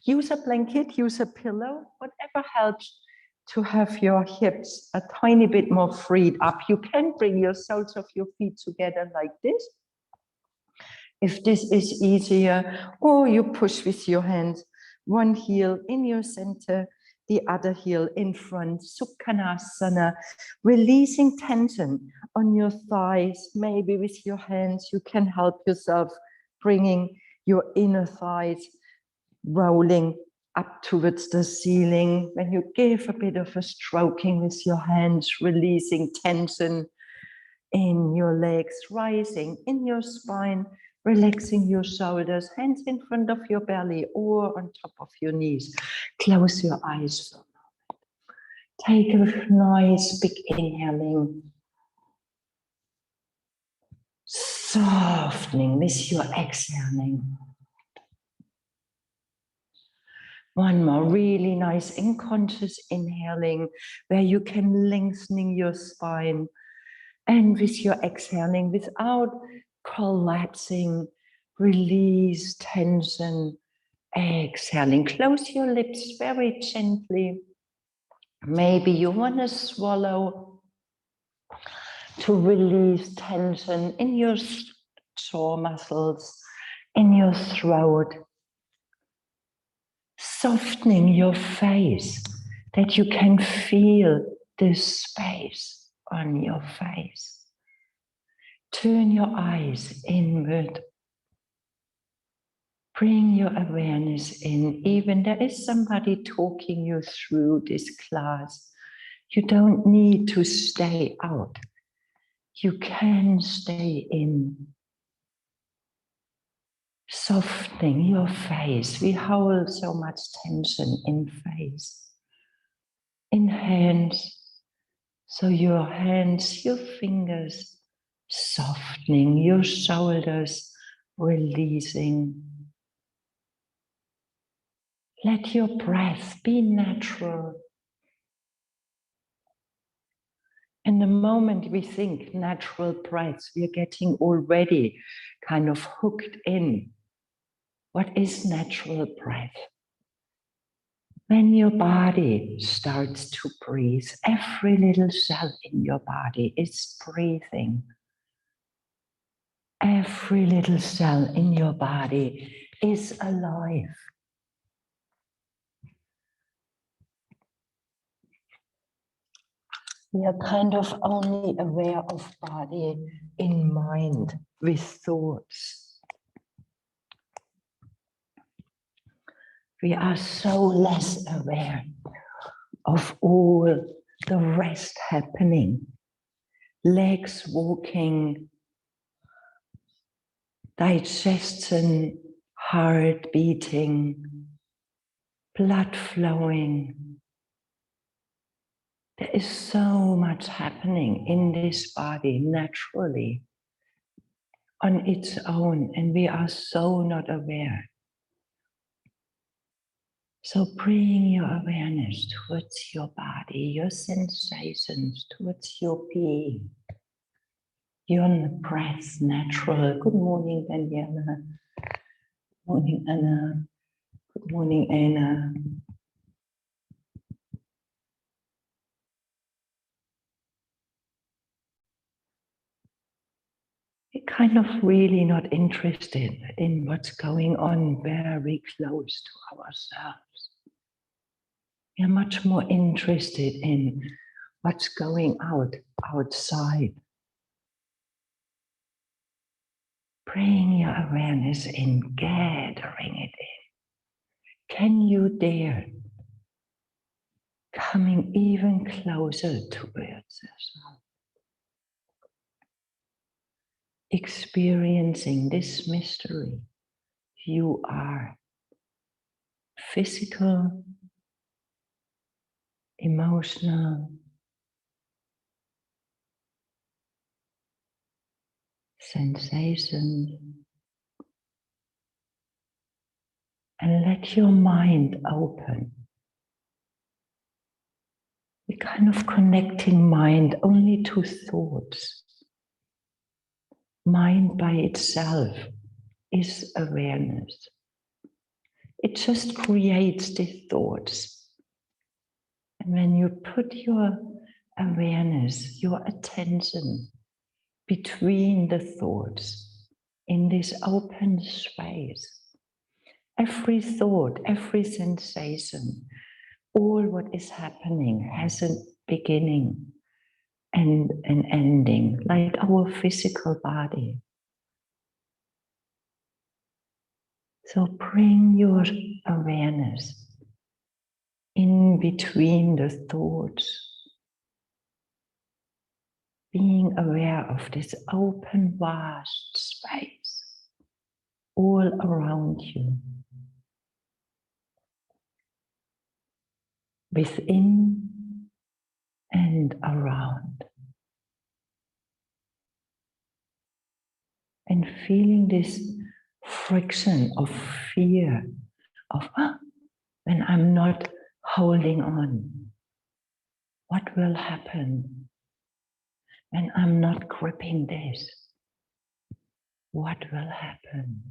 Use a blanket, use a pillow, whatever helps to have your hips a tiny bit more freed up. You can bring your soles of your feet together like this, if this is easier, or you push with your hands, one heel in your center, the other heel in front, Trikonasana, releasing tension on your thighs. Maybe with your hands, you can help yourself bringing your inner thighs rolling up towards the ceiling. When you give a bit of a stroking with your hands, releasing tension in your legs, rising in your spine, relaxing your shoulders, hands in front of your belly or on top of your knees. Close your eyes for a moment. Take a nice big inhaling. Softening with your exhaling. One more really nice unconscious inhaling where you can lengthening your spine, and with your exhaling without collapsing, release tension, exhaling. Close your lips very gently. Maybe you want to swallow to release tension in your jaw muscles, in your throat. Softening your face, that you can feel this space on your face. Turn your eyes inward. Bring your awareness in. Even there is somebody talking you through this class. You don't need to stay out. You can stay in. Softening your face. We hold so much tension in face, in hands. So your hands, your fingers, softening your shoulders, releasing. Let your breath be natural. And the moment we think natural breath, we are getting already kind of hooked in. What is natural breath? When your body starts to breathe, every little cell in your body is breathing. Every little cell in your body is alive. We are kind of only aware of body in mind with thoughts. We are so less aware of all the rest happening. Legs walking, digestion, heart beating, blood flowing. There is so much happening in this body naturally on its own, and we are so not aware. So bring your awareness towards your body, your sensations, towards your being. Your breath, natural. Good morning, Daniela. Good morning, Anna. Good morning, Anna. We're kind of really not interested in what's going on very close to ourselves. We are much more interested in what's going outside. Bring your awareness in, gathering it in. Can you dare coming even closer towards yourself? Experiencing this mystery. You are physical, emotional, sensation, and let your mind open. We're kind of connecting mind only to thoughts. Mind by itself is awareness. It just creates the thoughts. And when you put your awareness, your attention between the thoughts in this open space, every thought, every sensation, all what is happening has a beginning and an ending, like our physical body. So bring your awareness in between the thoughts, being aware of this open, vast space all around you, within and around. And feeling this friction of fear, of when I'm not holding on, what will happen? When I'm not gripping this, what will happen?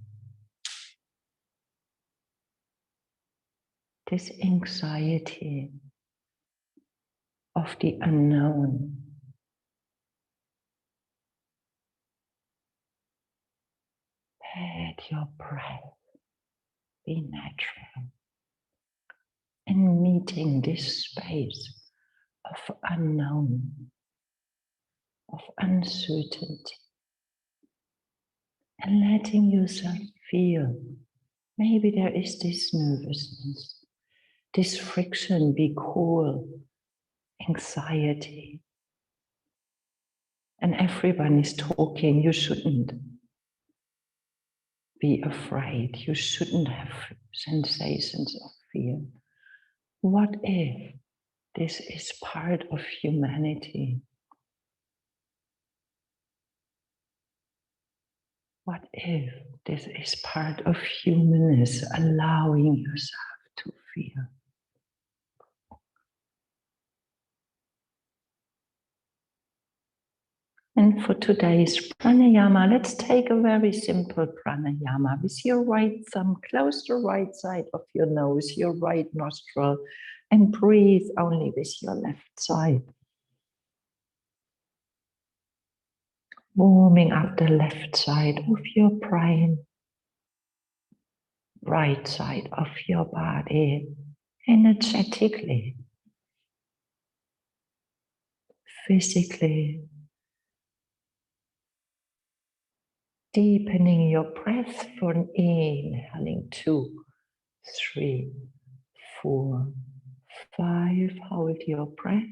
This anxiety of the unknown. Let your breath be natural and meeting this space of unknown, of uncertainty, and letting yourself feel maybe there is this nervousness, this friction we call anxiety. And everyone is talking, you shouldn't be afraid, you shouldn't have sensations of fear. What if this is part of humanity? What if this is part of humanness, allowing yourself to feel? And for today's pranayama, let's take a very simple pranayama with your right thumb. Close the right side of your nose, your right nostril, and breathe only with your left side. Warming up the left side of your brain, right side of your body, energetically, physically. Deepening your breath for an inhaling 2, 3, 4, 5. Hold your breath.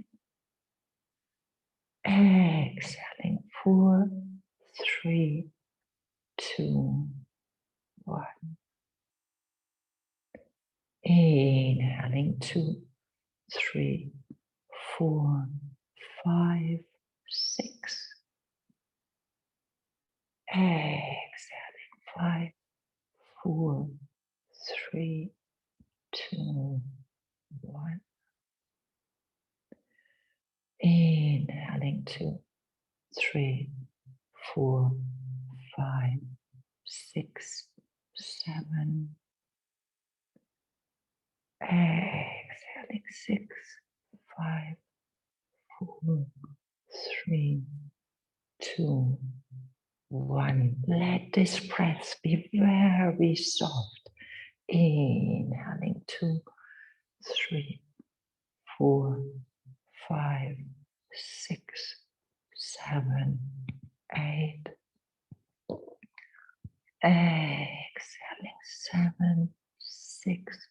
Exhaling 4, 3, 2, 1. Inhaling 2, 3, 4, 5, 6. Exhaling 5, 4, 3, 2, 1. Inhaling 2, 3, 4, 5, 6, 7. Exhaling 6, 5, 4, 3, 2, 1. Let this breath be very soft. Inhaling 2, 3, 4, 5, 6, 7, 8. Exhaling 7, 6,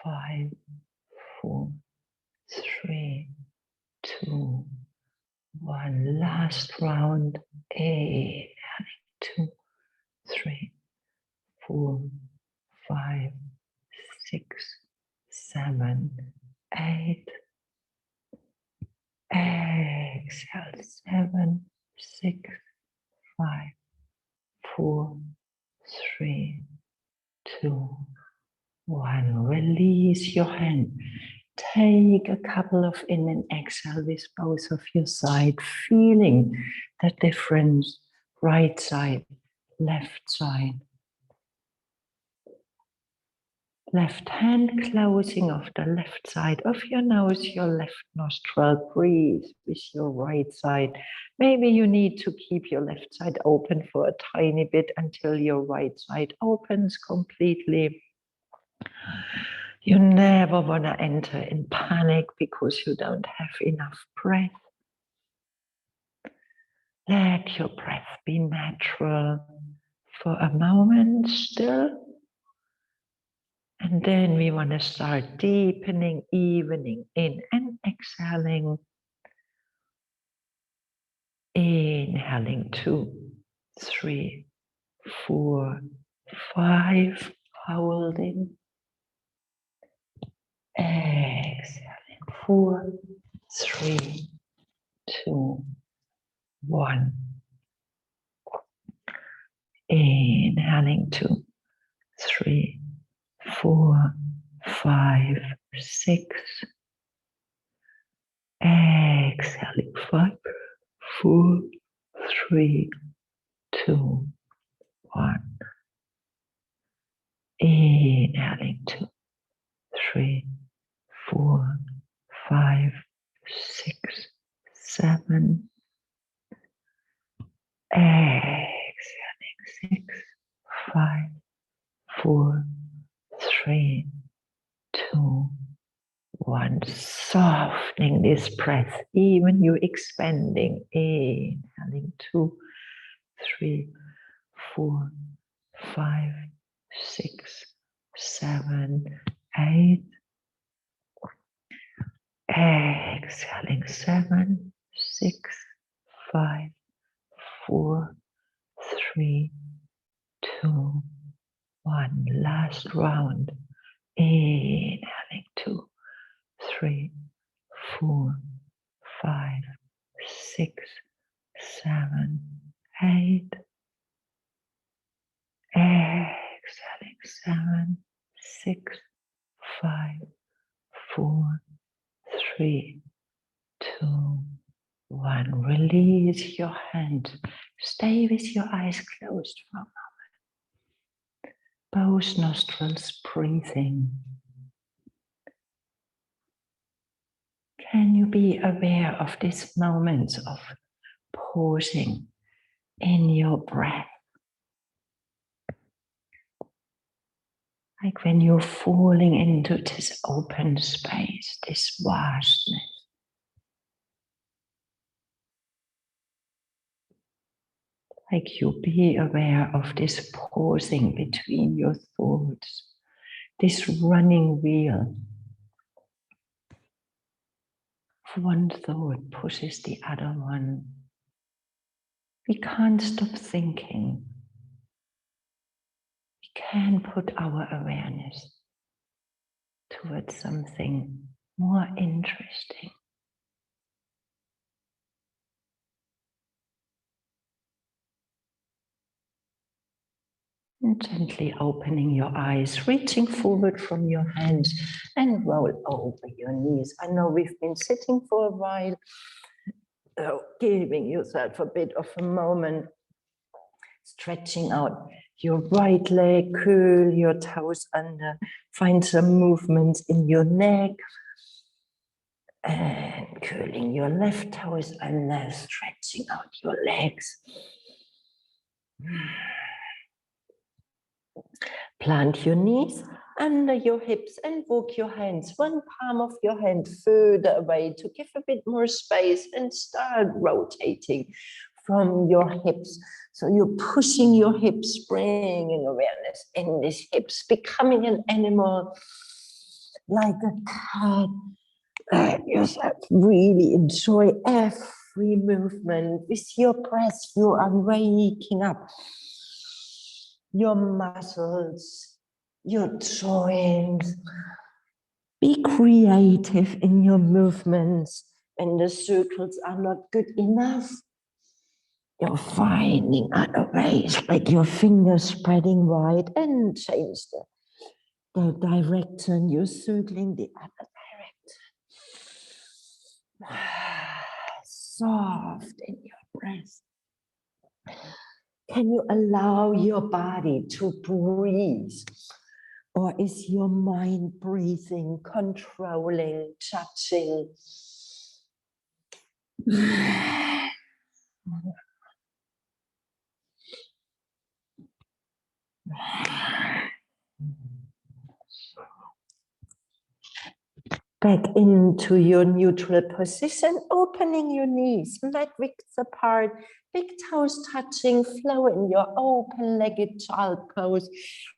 5, 4, 3, 2, 1. Last round. Inhaling 2, 3, 4, 5, 6, 7, 8. Exhale 7, 6, 5, 4, 3, 2, 1. Release your hand. Take a couple of in and exhale with both of your sides, feeling the difference. Right side, left side. Left hand closing of the left side of your nose, your left nostril. Breathe with your right side. Maybe you need to keep your left side open for a tiny bit until your right side opens completely. You never want to enter in panic because you don't have enough breath. Let your breath be natural for a moment still. And then we want to start deepening, evening in and exhaling. Inhaling 2, 3, 4, 5. Holding. Exhaling 4, 3, 2, 1. Inhaling 2, 3, 4, 5, 6. Exhaling 5, 4, 3, 2, 1. Inhaling 2, 3, 4, 5, 6, 7. Exhaling 6, 5, 4, 3, 2, 1. Softening this breath, even you expanding. Inhaling 2, 3, 4, 5, 6, 7, 8. Exhaling 7, 6, 5, 4, 3, 2, 1. Last round. Inhaling 2, 3, 4, 5, 6, 7, 8. Exhaling 7, 6, 5, 4, 3, 2, 1. Release your hand. Stay with your eyes closed for a moment. Both nostrils breathing. Can you be aware of this moment of pausing in your breath? Like when you're falling into this open space, this vastness. Like you be aware of this pausing between your thoughts, this running wheel. One thought pushes the other one. We can't stop thinking. We can put our awareness towards something more interesting. And gently opening your eyes, reaching forward from your hands and roll over your knees. I know we've been sitting for a while, so giving yourself a bit of a moment, stretching out your right leg, curl your toes under, find some movements in your neck, and curling your left toes under, stretching out your legs. Plant your knees under your hips and walk your hands, one palm of your hand further away to give a bit more space, and start rotating from your hips. So you're pushing your hips, bringing awareness in these hips, becoming an animal like a cat. Let yourself really enjoy every movement. With your breath, you are waking up your muscles, your joints. Be creative in your movements. When the circles are not good enough, you're finding other ways, like your fingers spreading wide, and change the direction. You're circling the other direction. Soft in your breath. Can you allow your body to breathe Or is your mind breathing, controlling, touching? Back into your neutral position, opening your knees, mat width apart, big toes touching, flow in your open-legged child pose,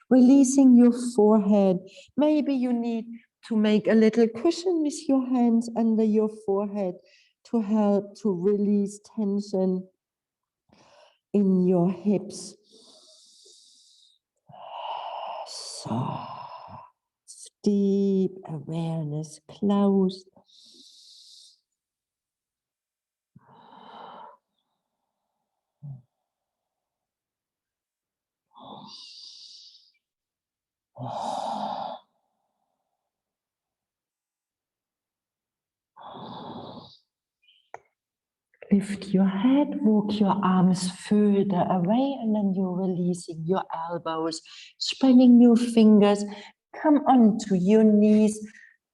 releasing your forehead. Maybe you need to make a little cushion with your hands under your forehead to help to release tension in your hips. So deep awareness, closed. Lift your head, walk your arms further away, and then you're releasing your elbows, spreading your fingers, come onto your knees,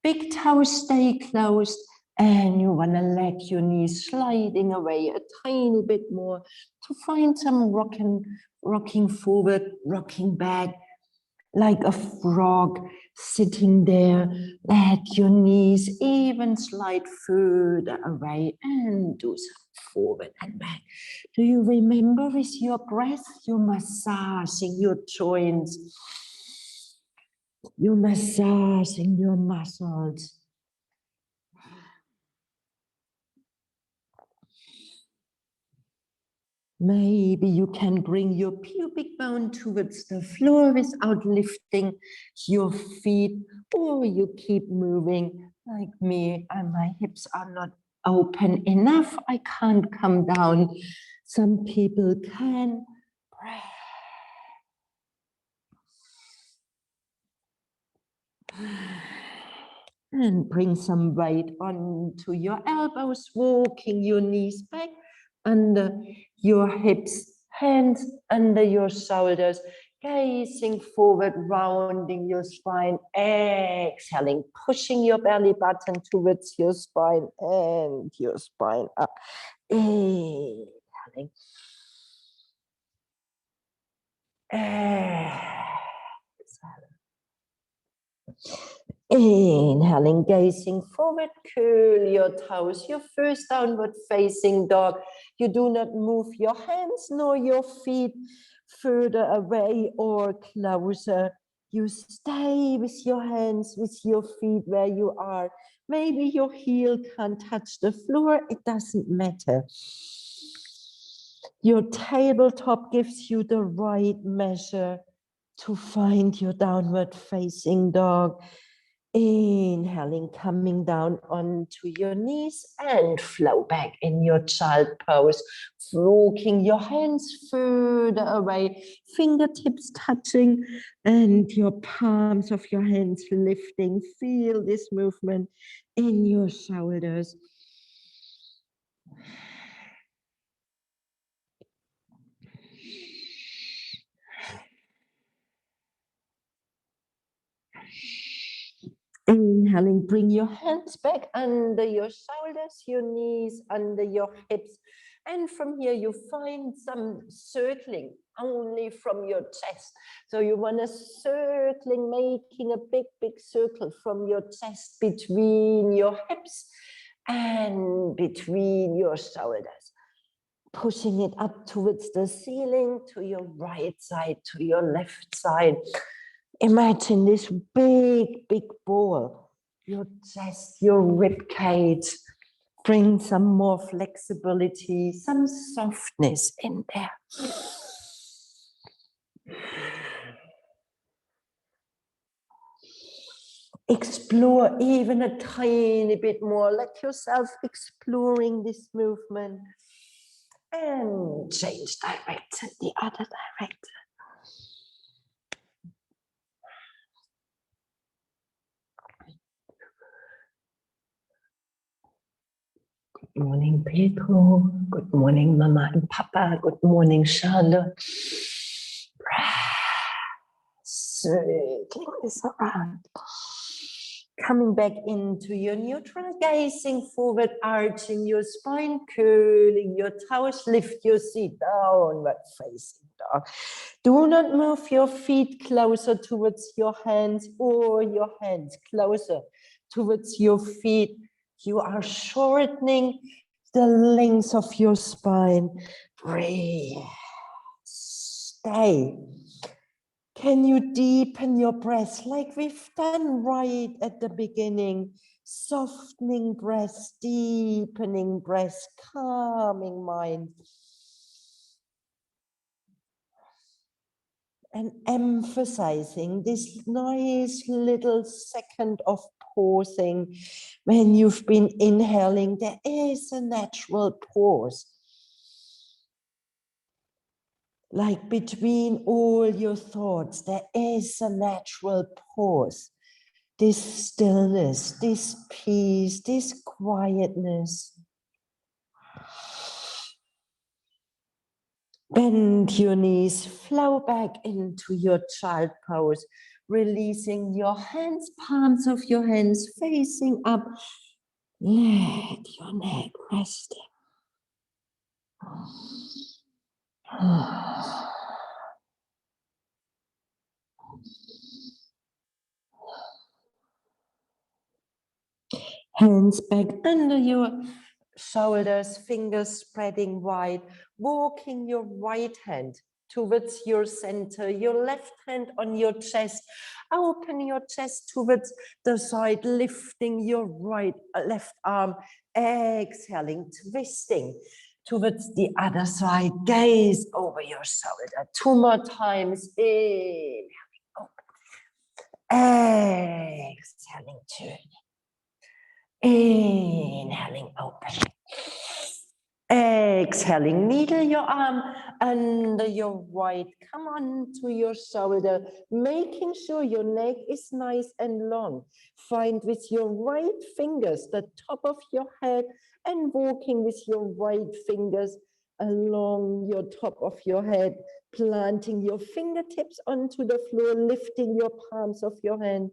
big toes stay closed, and you want to let your knees sliding away a tiny bit more to find some rocking forward, rocking back, like a frog sitting there. Let your knees even slide further away and do some forward and back. Do you remember with your breath, you're massaging your joints, you're massaging your muscles. Maybe you can bring your pubic bone towards the floor without lifting your feet, or you keep moving like me, and my hips are not open enough. I can't come down. Some people can. And bring some weight onto your elbows, walking your knees back under your hips, hands under your shoulders, gazing forward, rounding your spine, exhaling, pushing your belly button towards your spine and your spine up. Inhaling. Inhaling, gazing forward, curl your toes, your first downward facing dog. You do not move your hands nor your feet further away or closer. You stay with your hands, with your feet where you are. Maybe your heel can't touch the floor, it doesn't matter. Your tabletop gives you the right measure to find your downward facing dog. Inhaling, coming down onto your knees and flow back in your child pose, walking your hands further away, fingertips touching and your palms of your hands lifting. Feel this movement in your shoulders. Inhaling, bring your hands back under your shoulders, your knees under your hips. And from here, you find some circling only from your chest. So you want to circling, making a big, big circle from your chest between your hips and between your shoulders. Pushing it up towards the ceiling, to your right side, to your left side. Imagine this big, big ball, your chest, your rib cage. Bring some more flexibility, some softness in there. Explore even a tiny bit more. Let yourself exploring this movement and change direction, the other direction. Good morning, Pedro. Good morning, Mama and Papa. Good morning, Charlotte. Circling twisting this around. Coming back into your neutral, gazing forward, arching your spine, curling your toes, lift your seat downward facing dog. Do not move your feet closer towards your hands or your hands closer towards your feet. You are shortening the length of your spine. Breathe. Stay. Can you deepen your breath like we've done right at the beginning? Softening breath, deepening breath, calming mind. And emphasizing this nice little second of pausing. When you've been inhaling, there is a natural pause. Like between all your thoughts, there is a natural pause. This stillness, this peace, this quietness. Bend your knees, flow back into your child pose, releasing your hands, palms of your hands facing up. Let your neck resting. Hands back under your shoulders, fingers spreading wide, walking your right hand towards your center, your left hand on your chest. Open your chest towards the side, lifting your left arm, exhaling, twisting towards the other side. Gaze over your shoulder. 2 more times. Inhaling, open. Exhaling, turning. Inhaling, open. Exhaling, needle your arm under your right. Come on to your shoulder, making sure your neck is nice and long. Find with your right fingers the top of your head and walking with your right fingers along your top of your head, planting your fingertips onto the floor, lifting your palms of your hand,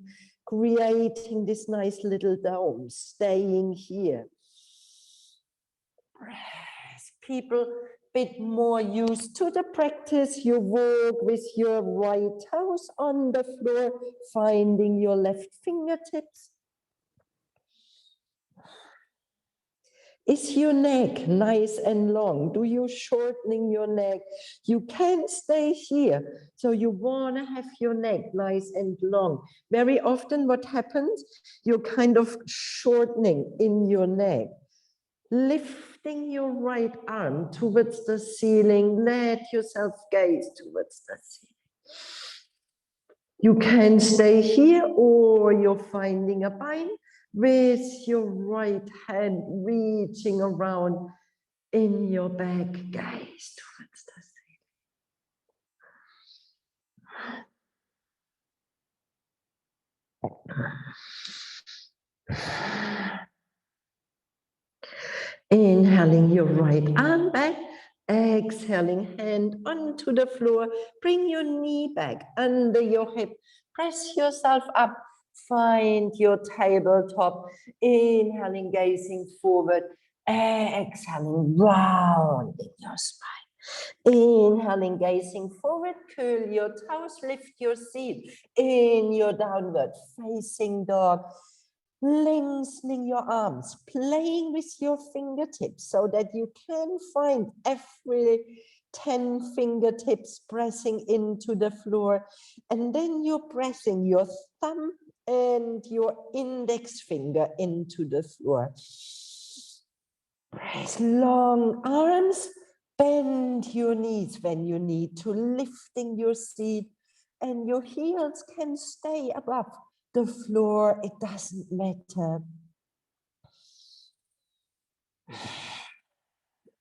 creating this nice little dome, staying here. People a bit more used to the practice, you walk with your right toes on the floor, finding your left fingertips. Is your neck nice and long? Do you shortening your neck? You can stay here. So you want to have your neck nice and long. Very often what happens, you're kind of shortening in your neck. Lifting your right arm towards the ceiling. Let yourself gaze towards the ceiling. You can stay here or you're finding a bind with your right hand reaching around in your back. Gaze towards the ceiling. Inhaling your right arm back, exhaling hand onto the floor, bring your knee back under your hip, press yourself up, find your tabletop, inhaling, gazing forward, exhaling, rounding your spine. Inhaling, gazing forward, curl your toes, lift your seat in your downward facing dog. Lengthening your arms, playing with your fingertips so that you can find every 10 fingertips pressing into the floor. And then you're pressing your thumb and your index finger into the floor. Press long arms, bend your knees when you need to, lifting your seat, and your heels can stay above the floor, it doesn't matter.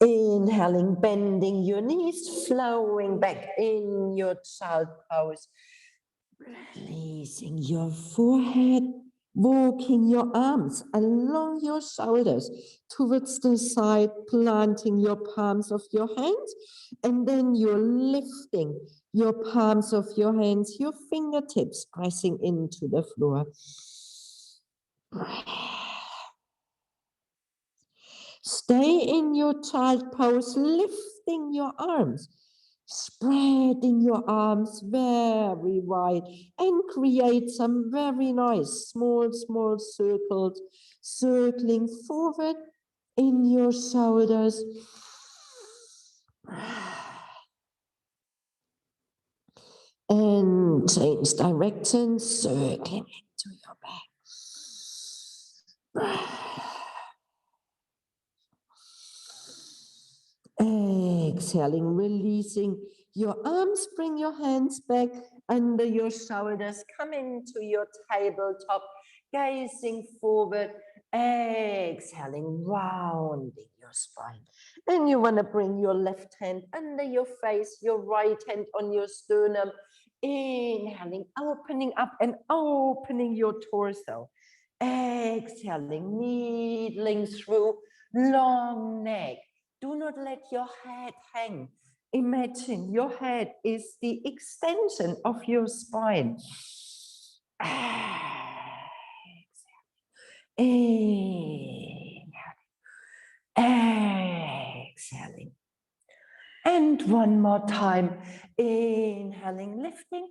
Inhaling, bending your knees, flowing back in your child pose. Releasing your forehead, walking your arms along your shoulders towards the side, planting your palms of your hands, and then you're lifting Your palms of your hands, your fingertips pressing into the floor. Stay in your child pose, lifting your arms, spreading your arms very wide, and create some very nice small circles, circling forward in your shoulders. And change direction, circling into your back. Exhaling, releasing your arms, bring your hands back under your shoulders, come into your tabletop, gazing forward, exhaling, rounding your spine. And you want to bring your left hand under your face, your right hand on your sternum, inhaling, opening up and opening your torso. Exhaling, needling through, long neck. Do not let your head hang. Imagine your head is the extension of your spine. Inhaling. Exhaling. And one more time. Inhaling, lifting.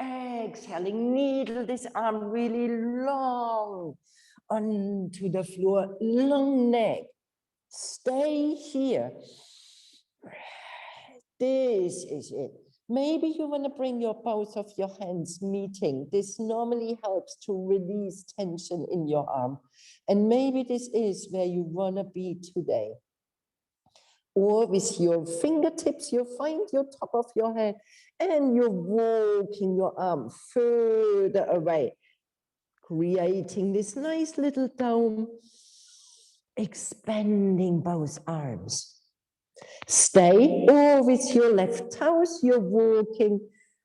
Exhaling, needle this arm really long onto the floor, long neck. Stay here. This is it. Maybe you want to bring your both of your hands meeting. This normally helps to release tension in your arm. And maybe this is where you want to be today. Or with your fingertips, you find your top of your head and you're walking your arm further away, creating this nice little dome, expanding both arms. Stay, or with your left toes, you're walking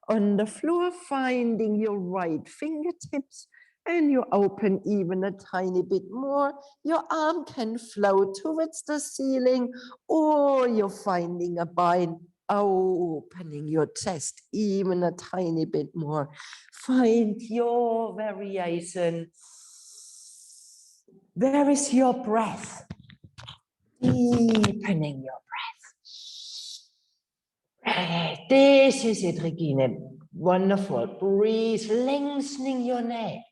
on the floor, finding your right fingertips, and you open even a tiny bit more. Your arm can float towards the ceiling, or you're finding a bind, opening your chest even a tiny bit more. Find your variation. Where is your breath? Deepening your breath. This is it, Regine. Wonderful. Breathe, lengthening your neck.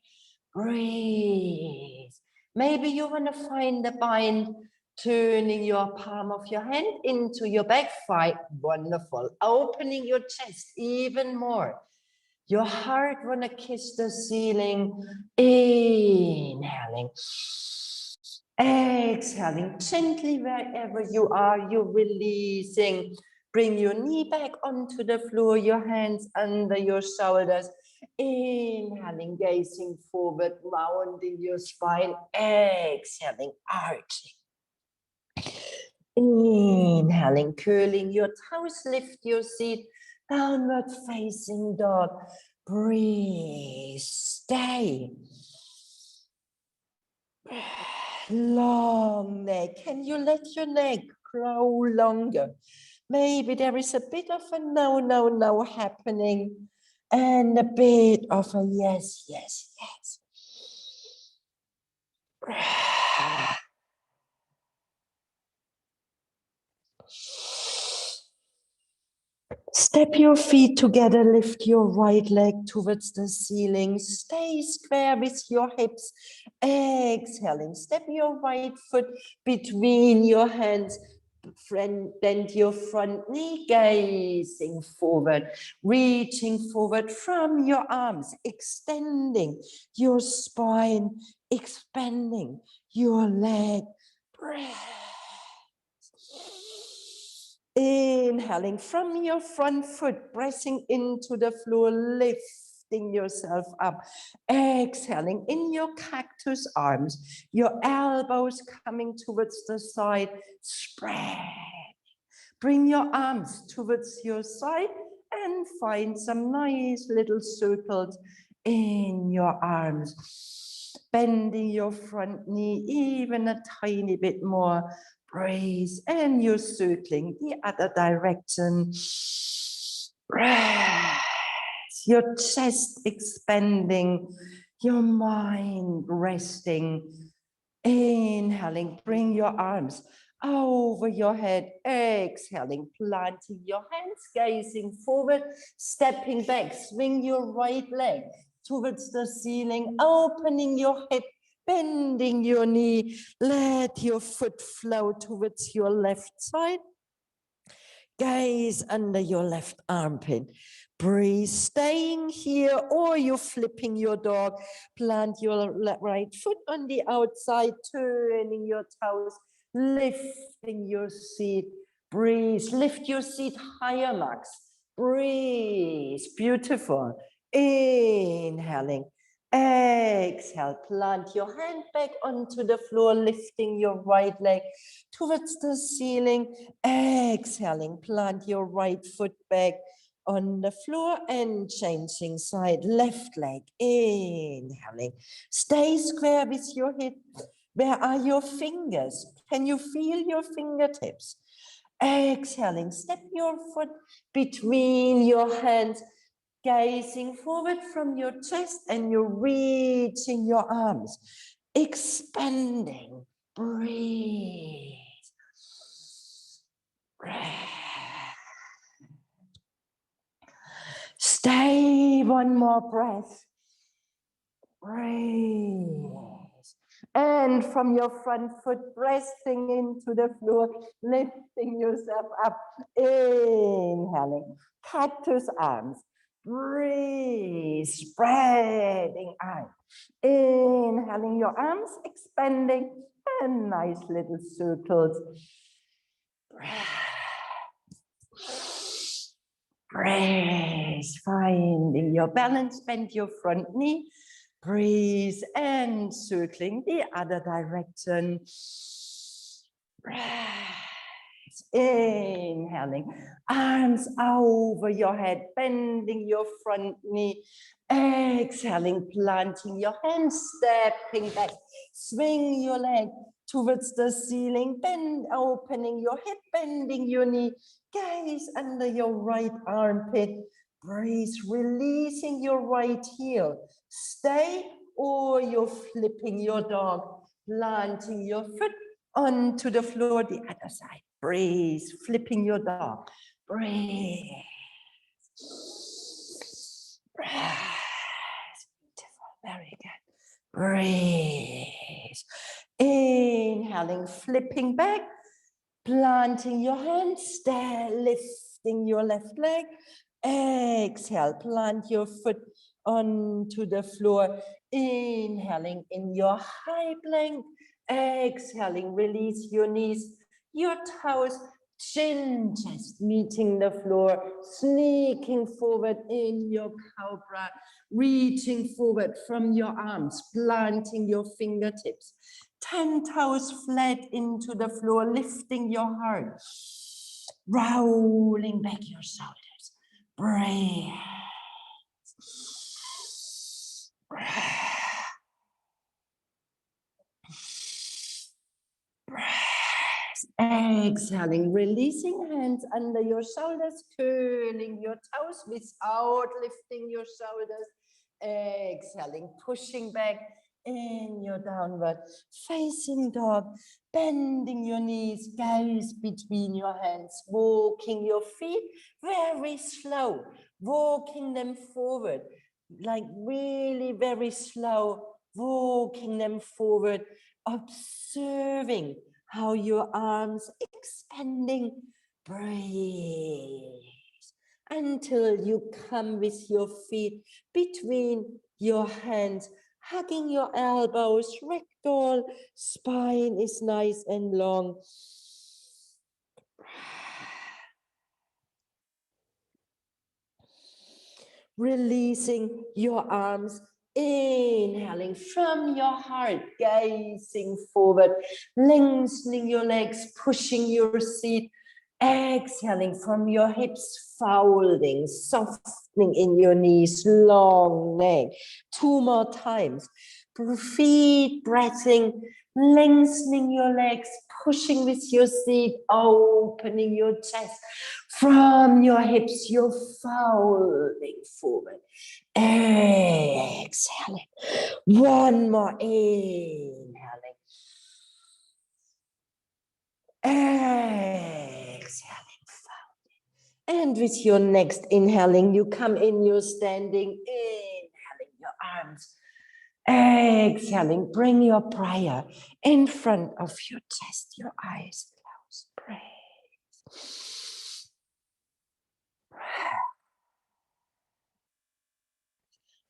Breathe. Maybe you want to find the bind, turning your palm of your hand into your back. Fight. Wonderful. Opening your chest even more. Your heart want to kiss the ceiling. Inhaling. Exhaling gently wherever you are, you're releasing. Bring your knee back onto the floor, your hands under your shoulders. Inhaling, gazing forward, rounding your spine. Exhaling, arching. Inhaling, curling your toes, lift your seat, downward facing dog. Breathe, stay. Long neck. Can you let your neck grow longer? Maybe there is a bit of a no happening and a bit of a yes. Step your feet together, lift your right leg towards the ceiling. Stay square with your hips. Exhaling, step your right foot between your hands. Bend your front knee, gazing forward, reaching forward from your arms, extending your spine, expanding your leg. Breath. Inhaling from your front foot, pressing into the floor, lifting yourself up. Exhaling in your cactus arms, your elbows coming towards the side, spread. Bring your arms towards your side and find some nice little circles in your arms. Bending your front knee even a tiny bit more. Breathe, and you're circling the other direction. Breath. Your chest expanding, your mind resting. Inhaling, bring your arms over your head. Exhaling, planting your hands, gazing forward, stepping back. Swing your right leg towards the ceiling, opening your hip, bending your knee. Let your foot flow towards your left side. Gaze under your left armpit. Breathe, staying here, or you're flipping your dog. Plant your right foot on the outside, turning your toes, lifting your seat. Breathe, lift your seat higher, Max. Breathe, beautiful. Inhaling. Exhale, plant your hand back onto the floor, lifting your right leg towards the ceiling. Exhaling, plant your right foot back on the floor and changing side, left leg. Inhaling, stay square with your hip. Where are your fingers? Can you feel your fingertips? Exhaling, step your foot between your hands, gazing forward from your chest, and you're reaching your arms, expanding. Breathe. Breath. Stay one more breath. Breathe. And from your front foot, pressing into the floor, lifting yourself up. Inhaling, cactus arms. Breathe, spreading out. Inhaling your arms, expanding, and nice little circles. Breathe, finding your balance, bend your front knee. Breathe and circling the other direction. Breathe. Inhaling, arms over your head, bending your front knee. Exhaling, planting your hands, stepping back. Swing your leg towards the ceiling, bend, opening your hip, bending your knee. Gaze under your right armpit. Breathe, releasing your right heel. Stay, or you're flipping your dog, planting your foot onto the floor, the other side. Breathe, flipping your dog. Breathe. Breathe. Beautiful, very good. Breathe. Inhaling, flipping back, planting your hands, lifting your left leg. Exhale, plant your foot onto the floor. Inhaling in your high plank. Exhaling, release your knees, your toes, chin, chest meeting the floor, sneaking forward in your cobra, reaching forward from your arms, planting your fingertips, 10 toes flat into the floor, lifting your heart, rolling back your shoulders. Breathe. Breathe. Exhaling, releasing hands under your shoulders, curling your toes without lifting your shoulders. Exhaling, pushing back in your downward facing dog, bending your knees, gaze between your hands, walking your feet very slow, walking them forward, like really very slow, walking them forward, observing how your arms expanding. Breathe until you come with your feet between your hands, hugging your elbows, ragdoll, spine is nice and long. Releasing your arms, inhaling from your heart, gazing forward, lengthening your legs, pushing your seat, exhaling from your hips, folding, softening in your knees, long neck. 2 more times. Feet breathing, lengthening your legs, pushing with your seat, opening your chest, From your hips, you're folding forward. Exhaling. One more. Inhaling. Exhaling. And with your next inhaling, you come in, you're standing. Inhaling your arms. Exhaling. Bring your prayer in front of your chest, your eyes closed. Breathe.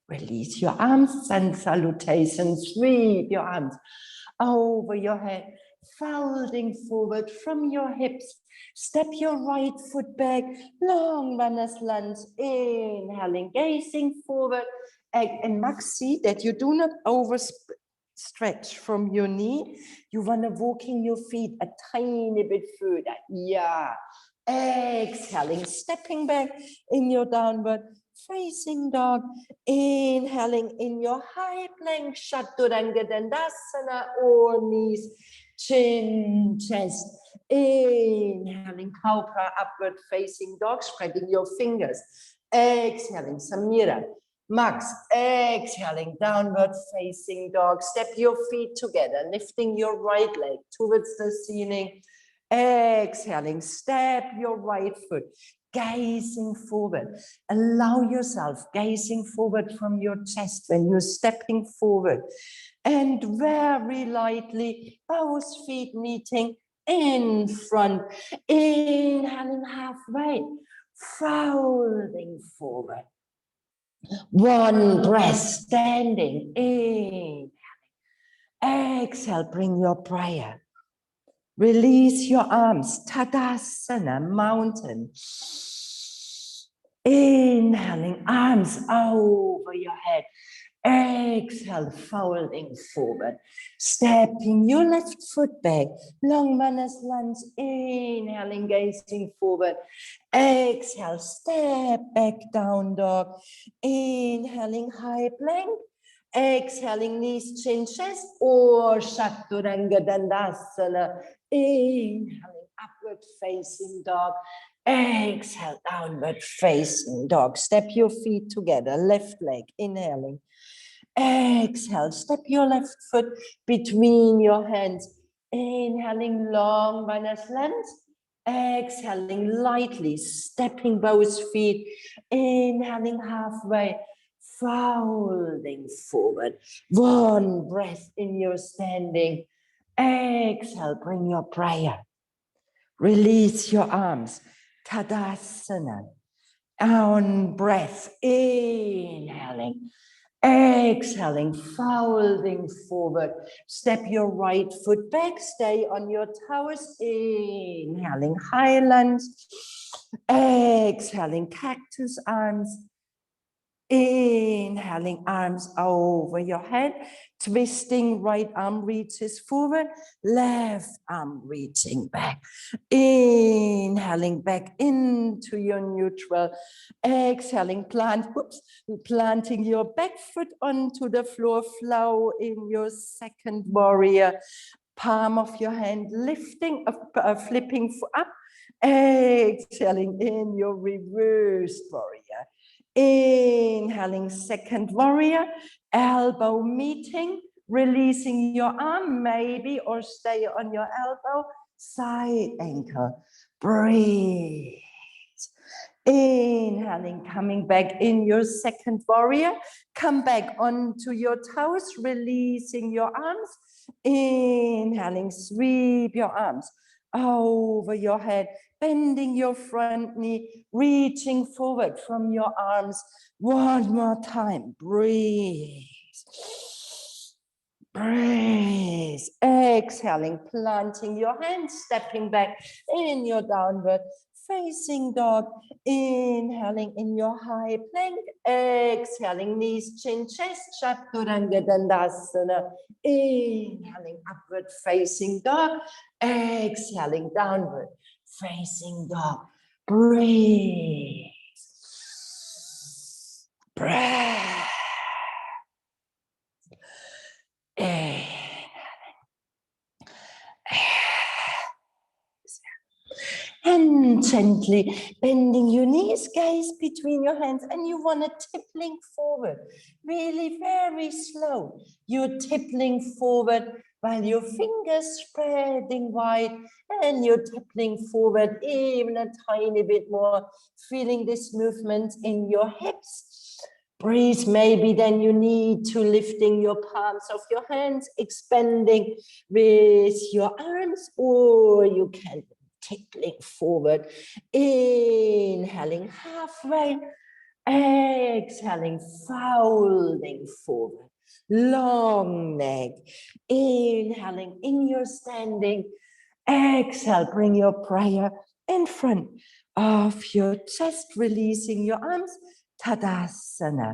Release your arms and salutations. Sweep your arms over your head, folding forward from your hips. Step your right foot back, long runners lunge, inhaling, gazing forward. And Max, see that you do not overstretch from your knee. You want to walking your feet a tiny bit further. Yeah. Exhaling, stepping back in your downward facing dog. Inhaling in your high plank, Chaturanga Dandasana, or knees, chin, chest. Inhaling, Cobra, upward facing dog, spreading your fingers. Exhaling, Samira. Max, exhaling, downward facing dog. Step your feet together, lifting your right leg towards the ceiling. Exhaling, step your right foot, gazing forward. Allow yourself gazing forward from your chest when you're stepping forward. And very lightly, both feet meeting in front. Inhaling halfway, folding forward. One breath, standing. Inhaling. Exhale, bring your prayer. Release your arms, Tadasana, mountain. Inhaling, arms over your head. Exhale, folding forward. Stepping your left foot back. Long runners lunge. Inhaling, gazing forward. Exhale, step back, down dog. Inhaling, high plank. Exhaling, knees, chin, chest, or Chaturanga Dandasana. Inhaling, upward facing dog. Exhale, downward facing dog. Step your feet together, left leg, inhaling. Exhale, step your left foot between your hands. Inhaling, long runners lunge. Exhaling, lightly, stepping both feet. Inhaling, halfway, folding forward. One breath in your standing. Exhale, bring your prayer. Release your arms. Tadasana. On breath, inhaling. Exhaling, folding forward. Step your right foot back. Stay on your toes. Inhaling, high lunge. Exhaling, cactus arms. Inhaling, arms over your head. Twisting, right arm reaches forward. Left arm reaching back. Inhaling back into your neutral. Exhaling, planting your back foot onto the floor. Flow in your second warrior. Palm of your hand lifting, flipping up. Exhaling in your reversed warrior. Inhaling, second warrior, elbow meeting, releasing your arm maybe, or stay on your elbow, side ankle. Breathe. Inhaling, coming back in your second warrior. Come back onto your toes, releasing your arms. Inhaling, sweep your arms over your head, bending your front knee, reaching forward from your arms. One more time, breathe. Breathe. Exhaling, planting your hands, stepping back in your downward facing dog. Inhaling in your high plank. Exhaling, knees, chin, chest, Chaturanga Dandasana. Inhaling, upward facing dog. Exhaling, downward facing dog. Breathe. Breath. And And gently bending your knees, gaze between your hands, and you want to tippling forward. Really very slow. You're tippling forward while your fingers spreading wide, and you're tippling forward even a tiny bit more, feeling this movement in your hips. Breathe, maybe then you need to lifting your palms of your hands, expanding with your arms, or you can tippling forward, inhaling halfway, exhaling, folding forward, long neck, inhaling in your standing, exhale, bring your prayer in front of your chest, releasing your arms, Tadasana.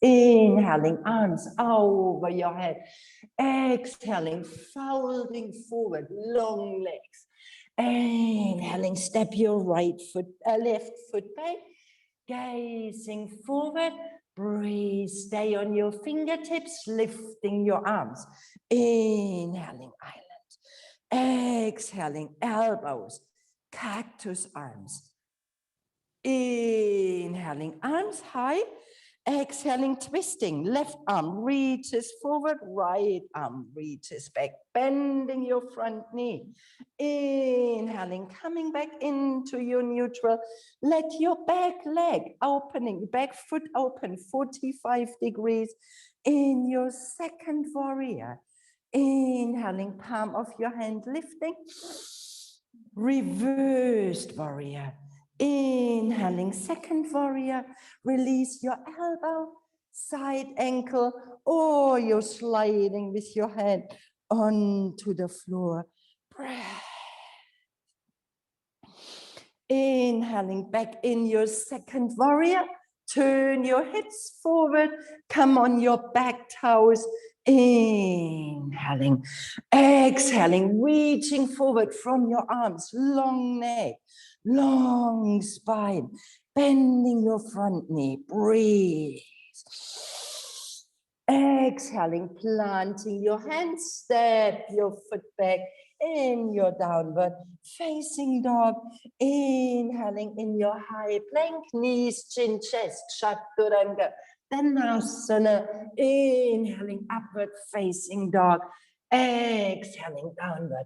Inhaling, arms over your head. Exhaling, folding forward, long legs. Inhaling, step your left foot back. Gazing forward, breathe, stay on your fingertips, lifting your arms. Inhaling, island. Exhaling, elbows, cactus arms. Inhaling, arms high. Exhaling, twisting, left arm reaches forward, right arm reaches back, bending your front knee. Inhaling, coming back into your neutral. Let your back leg opening, back foot open, 45 degrees in your second warrior. Inhaling, palm of your hand lifting. Reversed warrior. Inhaling, second warrior, release your elbow, side ankle, or you're sliding with your head onto the floor. Breath. Inhaling, back in your second warrior, turn your hips forward, come on your back toes. Inhaling, exhaling, reaching forward from your arms, long neck, long spine, bending your front knee, breathe. Exhaling, planting your hands, step your foot back in your downward facing dog. Inhaling in your high plank, knees, chin, chest, chaturanga. Dhanasana, inhaling upward facing dog, exhaling downward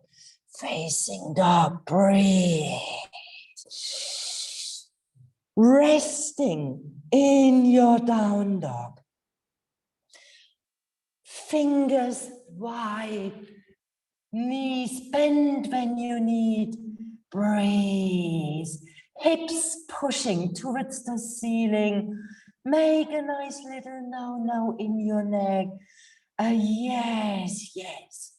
facing dog, breathe. Resting in your down dog. Fingers wide, knees bend when you need, breathe. Hips pushing towards the ceiling. Make a nice little no in your neck. Yes, yes.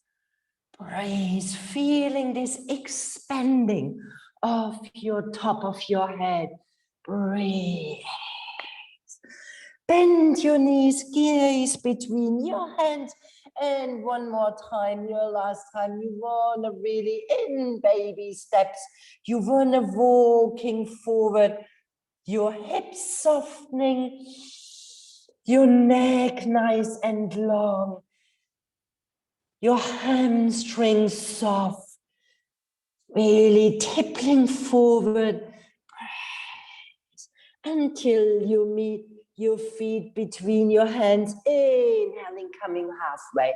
Breathe, feeling this expanding of your top of your head. Breathe. Bend your knees, gaze between your hands. And one more time, your last time, you wanna really in baby steps. You wanna walking forward, your hips softening, your neck nice and long, your hamstrings soft, really tippling forward until you meet your feet between your hands, inhaling, coming halfway.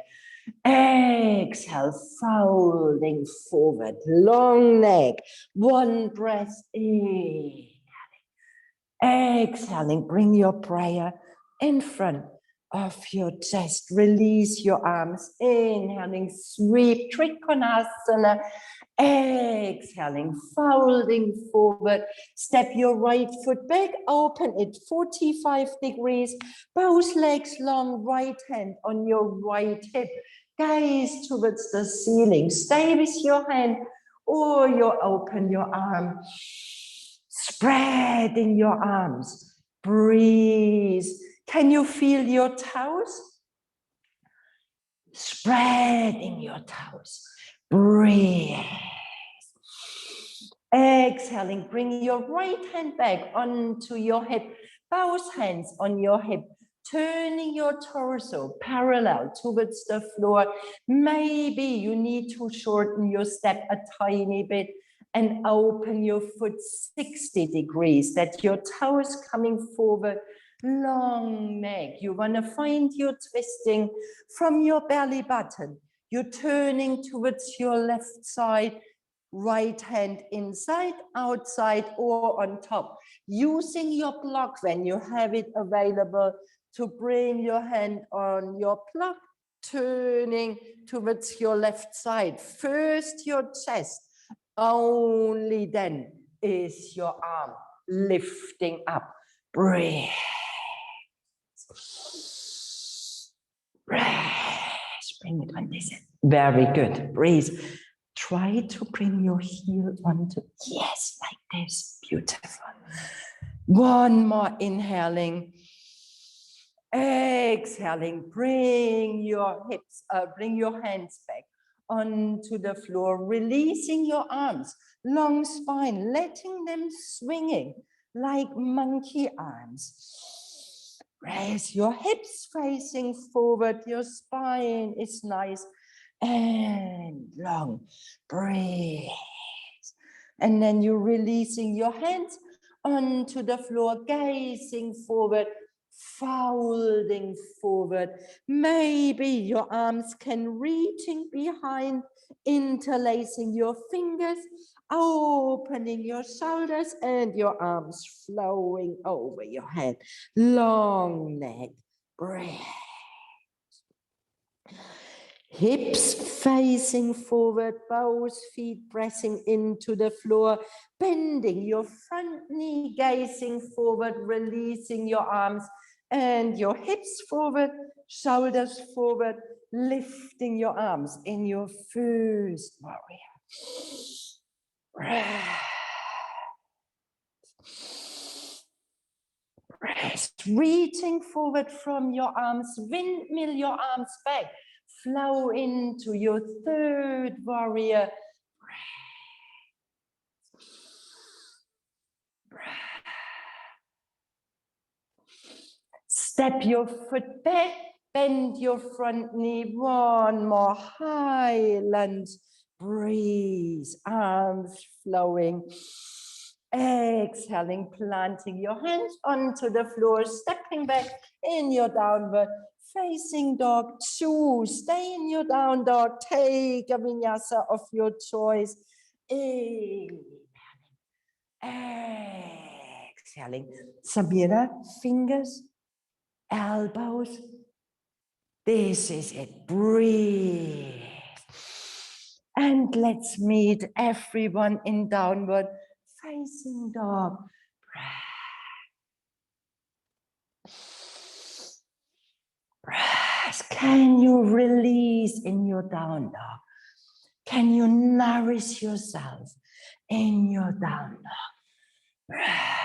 Exhale, folding forward, long neck, one breath, inhaling. Exhaling, bring your prayer in front of your chest. Release your arms, inhaling, sweep, Trikonasana. Exhaling, folding forward, step your right foot back, open it 45 degrees, both legs long, right hand on your right hip, gaze towards the ceiling, stay with your hand or you open your arm, spreading your arms, breathe. Can you feel your toes? Spreading your toes, breathe. Exhaling, bring your right hand back onto your hip, both hands on your hip. turning your torso parallel towards the floor. Maybe you need to shorten your step a tiny bit and open your foot 60 degrees, that your toes coming forward, long neck. You want to find your twisting from your belly button. You're turning towards your left side, right hand inside, outside, or on top. Using your block when you have it available to bring your hand on your block, turning towards your left side. First your chest, only then is your arm lifting up. Breathe. Breathe. Bring it on this end. Very good. Breathe. Try to bring your heel onto, yes, like this. Beautiful. One more inhaling. Exhaling. Bring your hips, bring your hands back onto the floor, releasing your arms, long spine, letting them swinging like monkey arms. Raise your hips facing forward, your spine is nice and long. Breathe. And then you're releasing your hands onto the floor, gazing forward, folding forward. Maybe your arms can reaching behind, interlacing your fingers, opening your shoulders and your arms flowing over your head. Long neck. Breathe. Hips facing forward, both feet pressing into the floor, bending your front knee, gazing forward, releasing your arms and your hips forward, shoulders forward, lifting your arms in your first warrior. Rest. Reaching forward from your arms, windmill your arms back. Flow into your third warrior. Step your foot back, bend your front knee. One more high lunge. Breathe, arms flowing. Exhaling, planting your hands onto the floor, stepping back in your downward facing dog 2. Stay in your down dog. Take a vinyasa of your choice. Exhaling. Samira, fingers, elbows. This is it. Breathe. And let's meet everyone in downward facing dog. Breath. Can you release in your down dog? Can you nourish yourself in your down dog? Breath.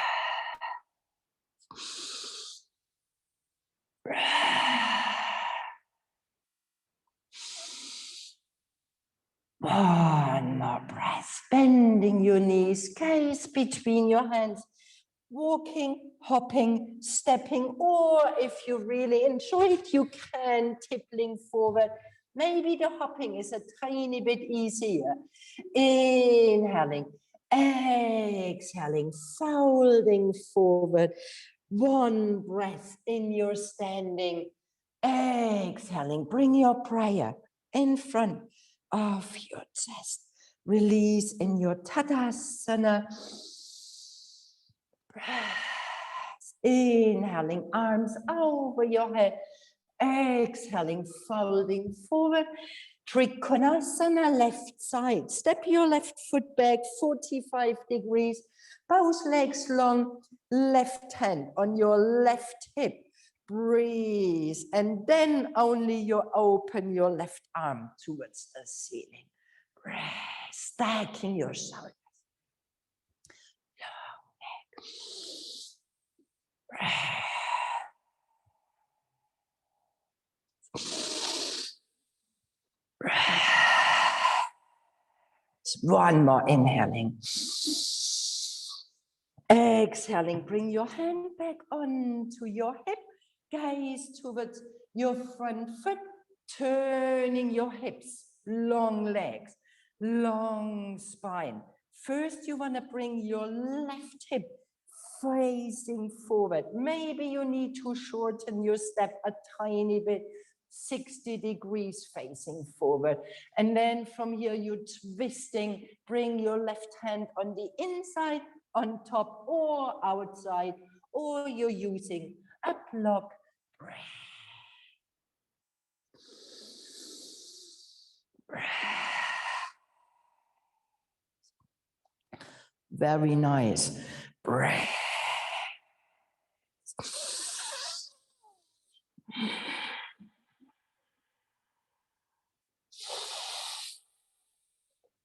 One more breath, bending your knees, gaze between your hands, walking, hopping, stepping, or if you really enjoy it, you can tippling forward. Maybe the hopping is a tiny bit easier. Inhaling, exhaling, folding forward. One breath in your standing, exhaling. Bring your prayer in front of your chest. Release in your Tadasana. Breath. Inhaling, arms over your head. Exhaling, folding forward. Trikonasana, left side. Step your left foot back 45 degrees. Both legs long. Left hand on your left hip. Breathe, and then only you open your left arm towards the ceiling. Breathe, stacking your shoulders. Long neck. Breathe. Breathe. One more inhaling. Exhaling, bring your hand back onto your hip. Gaze towards your front foot, turning your hips, long legs, long spine. First, you want to bring your left hip facing forward. Maybe you need to shorten your step a tiny bit, 60 degrees facing forward. And then from here, you're twisting, bring your left hand on the inside, on top or outside, or you're using a block breath. Very nice. Breath.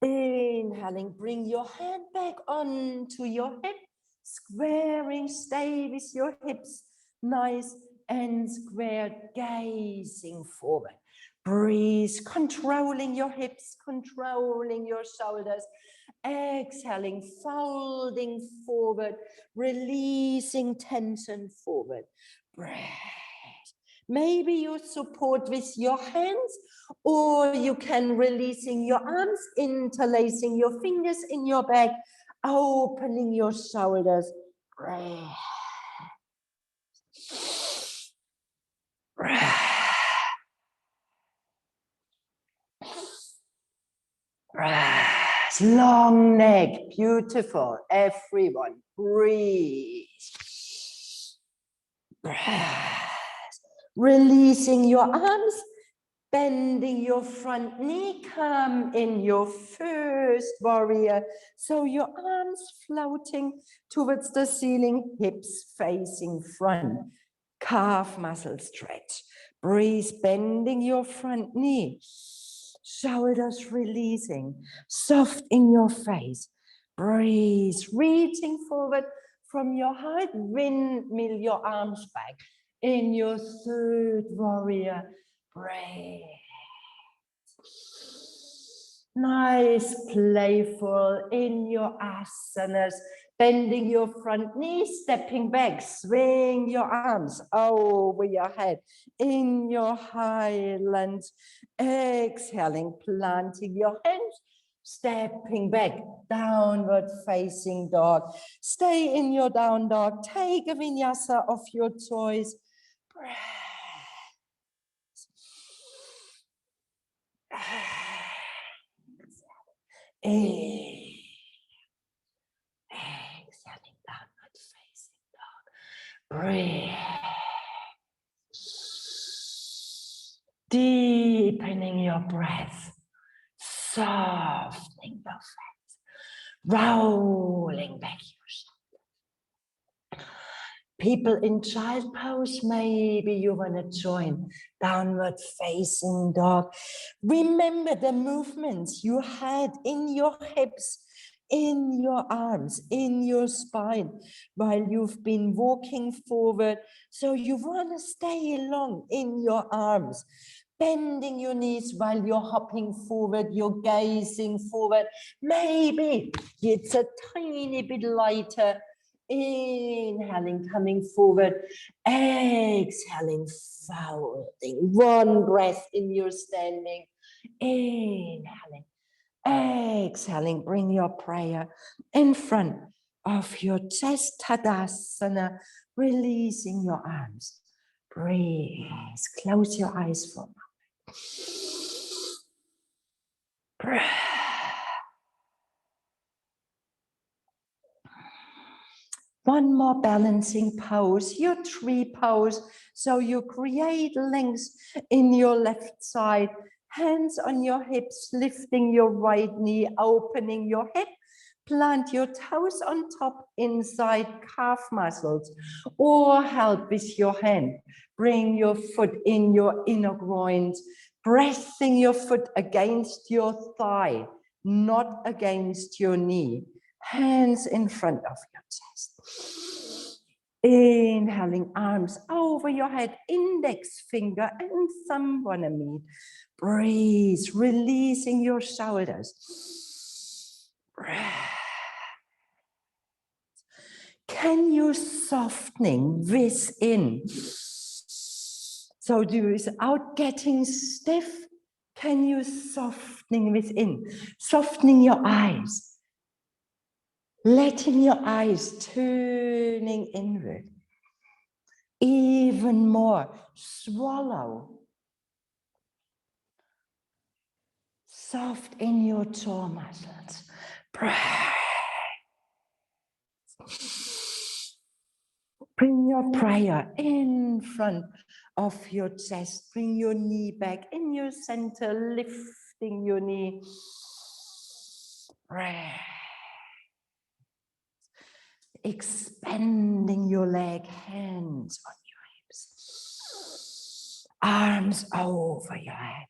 Inhaling, bring your hand back onto your hip, squaring, stay with your hips nice and squared, gazing forward. Breathe, controlling your hips, controlling your shoulders. Exhaling, folding forward, releasing tension forward. Breath. Maybe you support with your hands, or you can releasing your arms, interlacing your fingers in your back, opening your shoulders. Breath. Breath. Breath. Long neck, beautiful. Everyone, breathe. Breath. Releasing your arms, bending your front knee, come in your first warrior. So your arms floating towards the ceiling, hips facing front, calf muscle stretch. Breathe, bending your front knee, shoulders releasing, soft in your face. Breathe, reaching forward from your heart, windmill your arms back. In your third warrior, breathe. Nice, playful in your asanas, bending your front knee, stepping back, swing your arms over your head in your highlands, exhaling, planting your hands, stepping back, downward facing dog. Stay in your down dog, take a vinyasa of your choice. Breath. Exhaling, downward facing dog. Breathe. Deepening your breath, softening the face, rolling back your shoulders. People in child pose, maybe you want to join downward facing dog. Remember the movements you had in your hips, in your arms, in your spine, while you've been walking forward. So you want to stay long in your arms, bending your knees while you're hopping forward, you're gazing forward. Maybe it's a tiny bit lighter. Inhaling, coming forward, exhaling, folding. One breath in your standing. Inhaling, exhaling, bring your prayer in front of your chest, Tadasana, releasing your arms. Breathe, close your eyes for a moment. Breath. One more balancing pose, your tree pose. So you create length in your left side, hands on your hips, lifting your right knee, opening your hip, plant your toes on top, inside calf muscles, or help with your hand. Bring your foot in your inner groins, pressing your foot against your thigh, not against your knee. Hands in front of your chest. Inhaling, arms over your head, index finger and thumb wanna meet. Breathe, releasing your shoulders. Breath. Can you softening within? So without getting stiff, can you softening within, softening your eyes, letting your eyes turning inward. Even more, swallow. Soft in your jaw muscles. Breath. Bring your prayer in front of your chest. Bring your knee back in your center, lifting your knee. Breath. Expanding your leg, hands on your hips. Arms over your head.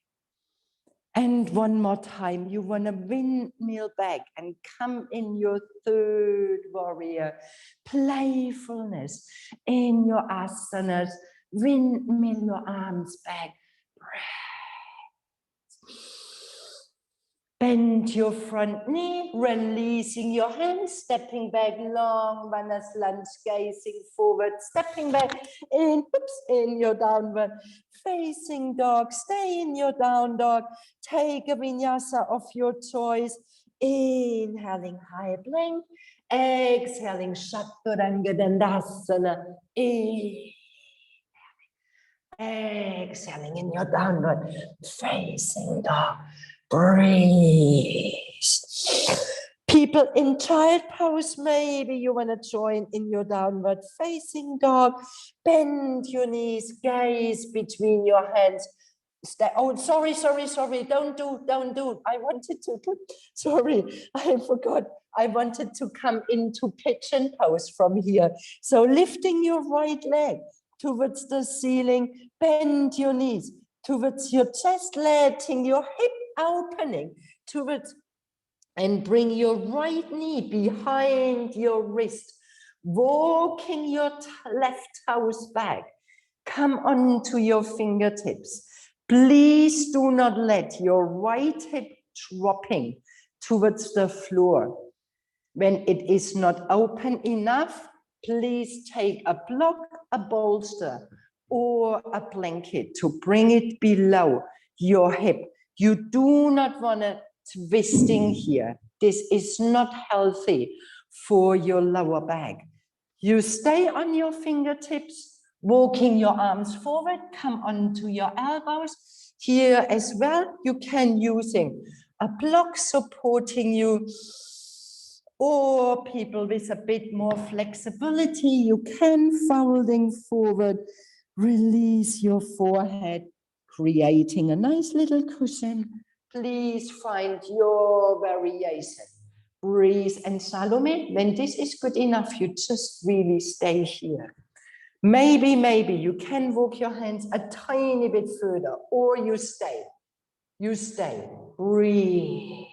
And one more time, you want to windmill back and come in your third warrior. Playfulness in your asanas. Windmill your arms back. Bend your front knee, releasing your hands, stepping back, long Vinyasa lunge, gazing forward, stepping back, in your downward, facing dog, stay in your down dog, take a vinyasa of your choice, inhaling high plank, exhaling chaturanga dandasana, exhaling in your downward, facing dog. Breathe. People in child pose, maybe you want to join in your downward facing dog. Bend your knees, gaze between your hands. Oh, sorry. Don't do. I wanted to, sorry, I forgot. I wanted to come into pigeon pose from here. So lifting your right leg towards the ceiling, bend your knees towards your chest, letting your hip opening towards, and bring your right knee behind your wrist, walking your left toes back. Come onto your fingertips. Please do not let your right hip dropping towards the floor. When it is not open enough, please take a block, a bolster, or a blanket to bring it below your hip. You do not want to twisting here. This is not healthy for your lower back. You stay on your fingertips, walking your arms forward, come onto your elbows. Here as well, you can using a block supporting you, or people with a bit more flexibility, you can folding forward, release your forehead, creating a nice little cushion. Please find your variation. Breathe and Salome. When this is good enough, you just really stay here. Maybe you can walk your hands a tiny bit further, or you stay. You stay. Breathe.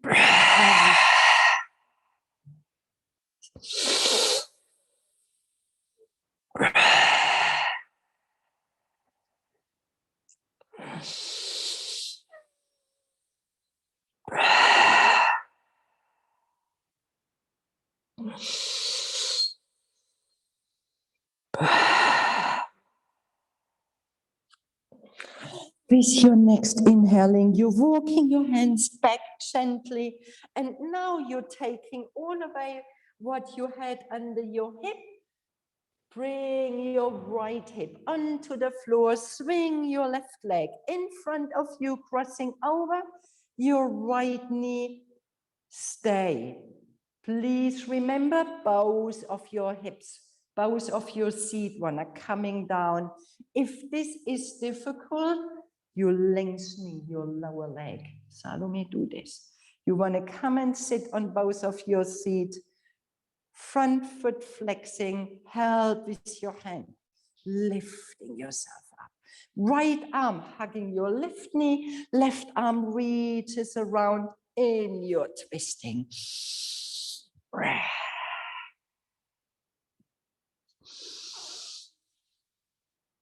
Breath. With your next inhaling, you're walking your hands back gently, and now you're taking all away what you had under your hip. Bring your right hip onto the floor, swing your left leg in front of you, crossing over your right knee. Stay. Please remember both of your hips, both of your seat one are coming down. If this is difficult, you lengthen your lower leg. Salome, do this. You want to come and sit on both of your seat. Front foot flexing, held with your hand, lifting yourself up. Right arm hugging your left knee, left arm reaches around in your twisting. Breath.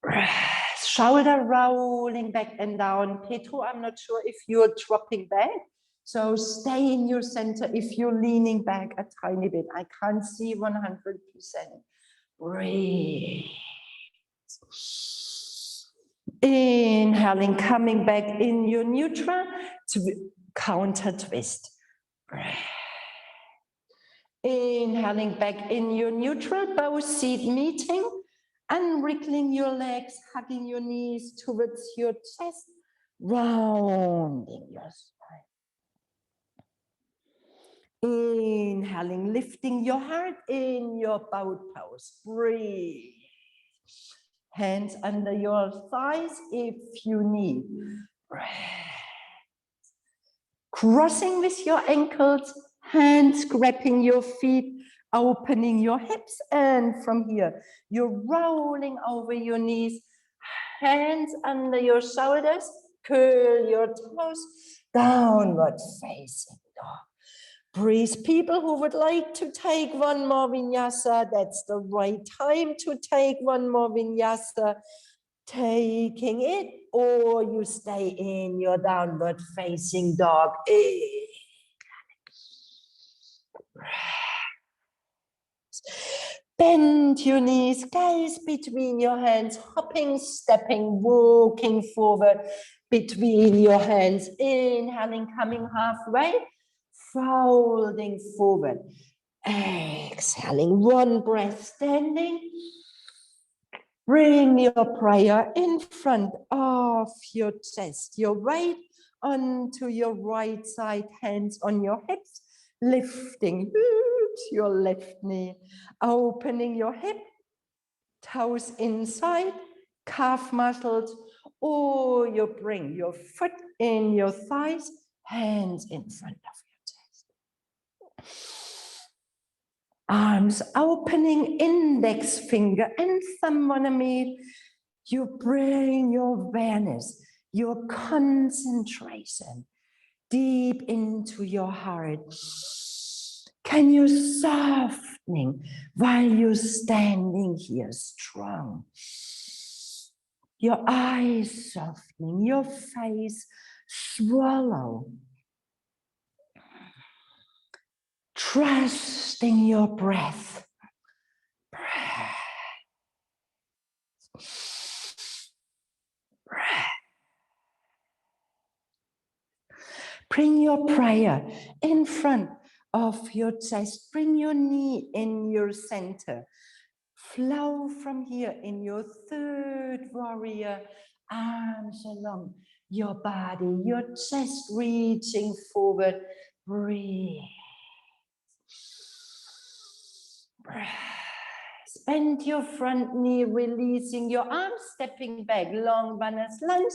Breath. Shoulder rolling back and down. Petru, I'm not sure if you're dropping back. So stay in your center if you're leaning back a tiny bit. I can't see 100%. Breathe. Inhaling, coming back in your neutral to counter twist. Breathe. Inhaling back in your neutral, bow seat meeting, and wriggling your legs, hugging your knees towards your chest, rounding your spine. Inhaling, lifting your heart in your bowed pose. Breathe. Hands under your thighs if you need. Breathe. Crossing with your ankles, hands grabbing your feet, opening your hips, and from here, you're rolling over your knees, hands under your shoulders, curl your toes, downward facing dog. Breathe. People who would like to take one more vinyasa, that's the right time to take one more vinyasa. Taking it, or you stay in your downward facing dog. Bend your knees, gaze between your hands, hopping, stepping, walking forward between your hands. Inhaling, coming halfway, folding forward. Exhaling, one breath standing. Bring your prayer in front of your chest, your weight onto your right side, hands on your hips, lifting your left knee, opening your hip, toes inside, calf muscles, or you bring your foot in your thighs, hands in front of your chest. Arms opening, index finger and thumb on a meet. You bring your awareness, your concentration deep into your heart. Can you softening while you're standing here strong? Your eyes softening, your face swallow. Trusting your breath. Breath. Breath. Bring your prayer in front of your chest. Bring your knee in your center. Flow from here in your third warrior. Arms along your body, your chest reaching forward. Breathe. Breath. Bend your front knee, releasing your arms, stepping back, long runners lunge.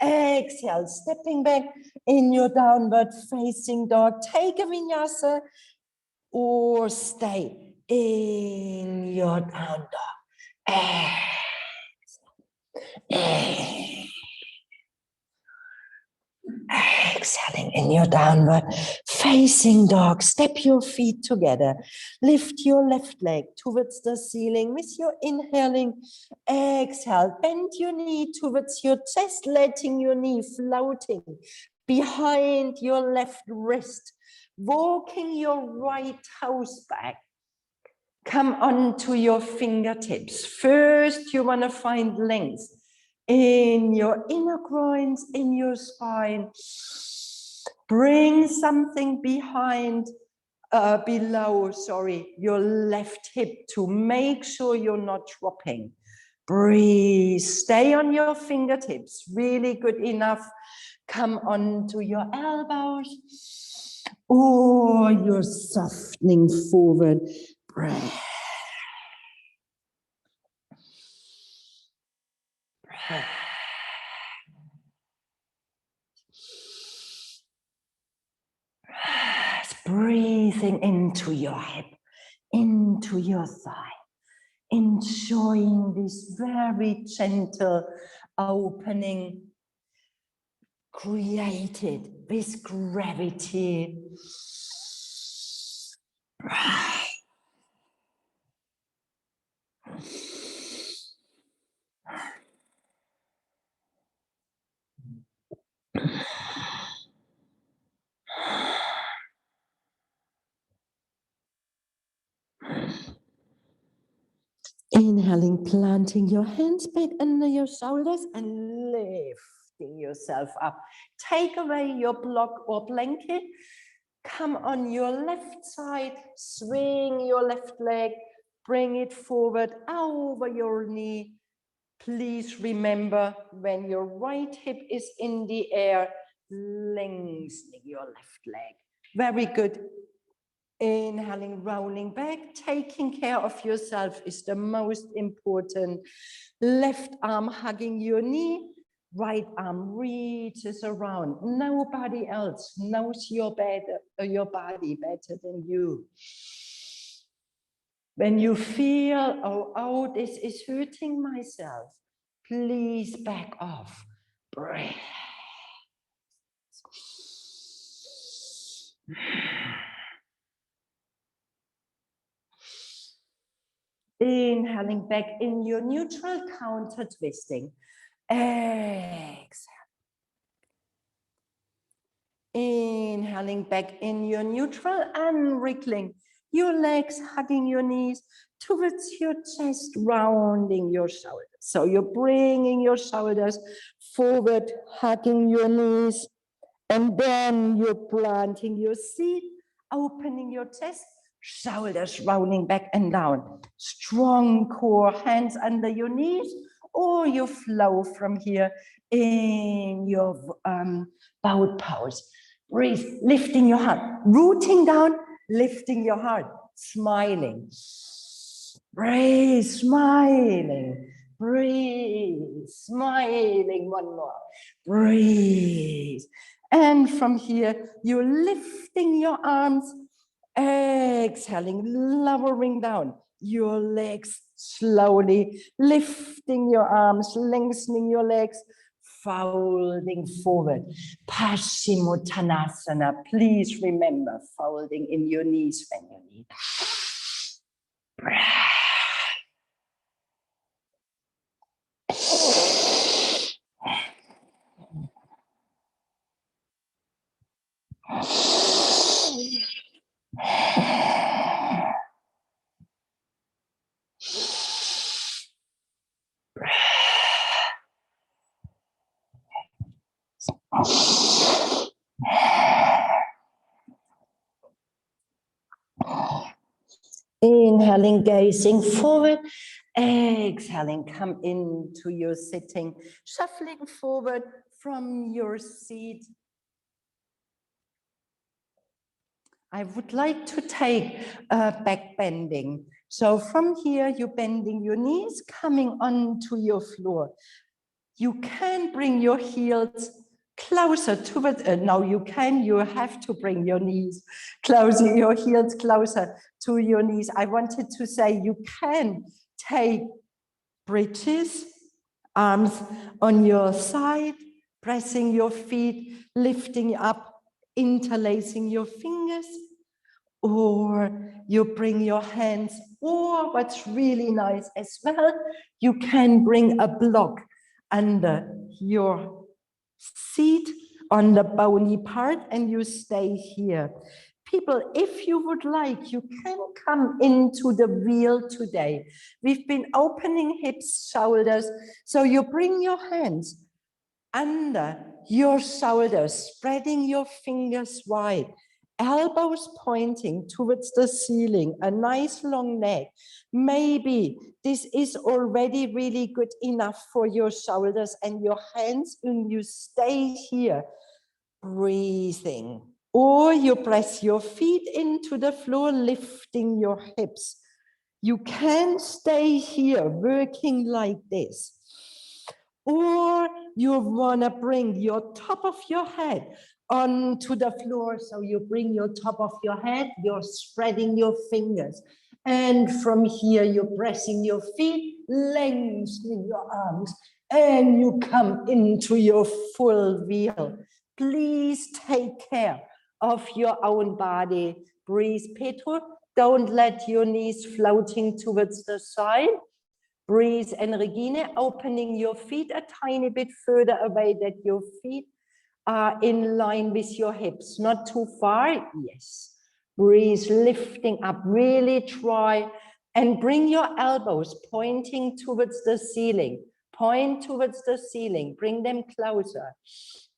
Exhale, stepping back in your downward facing dog. Take a vinyasa or stay in your down dog. Exhale. Exhaling in your downward facing dog. Step your feet together. Lift your left leg towards the ceiling with your inhaling. Exhale. Bend your knee towards your chest, letting your knee floating behind your left wrist. Walking your right toes back. Come onto your fingertips. First, you want to find length in your inner groins, in your spine. Bring something below, your left hip to make sure you're not dropping. Breathe, stay on your fingertips, really good enough. Come onto your elbows, or you're softening forward. Breath. Breath. Breathing into your hip, into your thigh, enjoying this very gentle opening created with gravity. Breath. Inhaling, planting your hands back under your shoulders and lifting yourself up. Take away your block or blanket. Come on your left side, swing your left leg, bring it forward over your knee. Please remember, when your right hip is in the air, lengthening your left leg. Very good. Inhaling, rounding back, taking care of yourself is the most important. Left arm hugging your knee, right arm reaches around. Nobody else knows your body better than you. When you feel, oh, this is hurting myself, please back off. Breathe. Inhaling back in your neutral, counter twisting. Exhale. Inhaling back in your neutral and wriggling your legs, hugging your knees towards your chest, rounding your shoulders. So you're bringing your shoulders forward, hugging your knees, and then you're planting your seat, opening your chest, shoulders rounding back and down. Strong core, hands under your knees, or you flow from here in your bowed pose. Breathe, lifting your heart, rooting down, lifting your heart, smiling. Breathe, smiling. Breathe, smiling. One more. Breathe. And from here, you're lifting your arms, exhaling, lowering down your legs slowly, lifting your arms, lengthening your legs, folding forward. Paschimottanasana. Please remember folding in your knees when you need. Inhaling, gazing forward. Exhaling, come into your sitting, shuffling forward from your seat. I would like to take back bending. So from here, you're bending your knees, coming onto your floor. You can bring your heels closer towards, no, you have to bring your knees closer, your heels closer to your knees. I wanted to say you can take bridges, arms on your side, pressing your feet, lifting up, interlacing your fingers, or you bring your hands, or what's really nice as well, you can bring a block under your seat on the bony part and you stay here. People, if you would like, you can come into the wheel today. We've been opening hips, shoulders, so you bring your hands under your shoulders, spreading your fingers wide, elbows pointing towards the ceiling, a nice long neck. Maybe this is already really good enough for your shoulders and your hands, and you stay here, breathing. Or you press your feet into the floor, lifting your hips. You can stay here, working like this. Or you want to bring your top of your head onto the floor. So you bring your top of your head, you're spreading your fingers. And from here, you're pressing your feet, lengthening your arms, and you come into your full wheel. Please take care of your own body. Breathe, Peter. Don't let your knees floating towards the side. Breathe, and Regine, opening your feet a tiny bit further away, that your feet are in line with your hips, not too far. Yes. Breathe, lifting up, really try And bring your elbows pointing towards the ceiling. Point towards the ceiling. Bring them closer.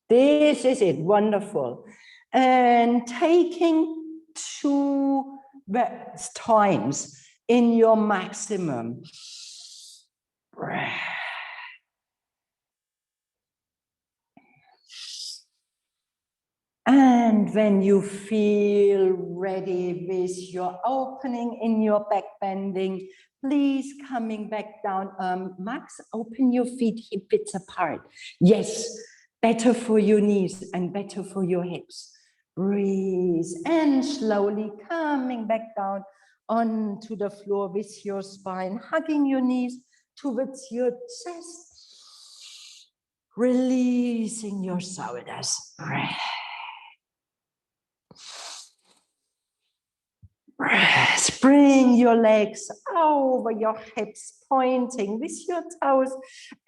This is it. Wonderful. And taking 2 times in your maximum breath. And when you feel ready with your opening in your back bending, please coming back down. Max, open your feet hip width apart. Yes, better for your knees and better for your hips. Breathe and slowly coming back down onto the floor with your spine, hugging your knees towards your chest. Releasing your shoulders. Breath. Bring your legs over your hips, pointing with your toes.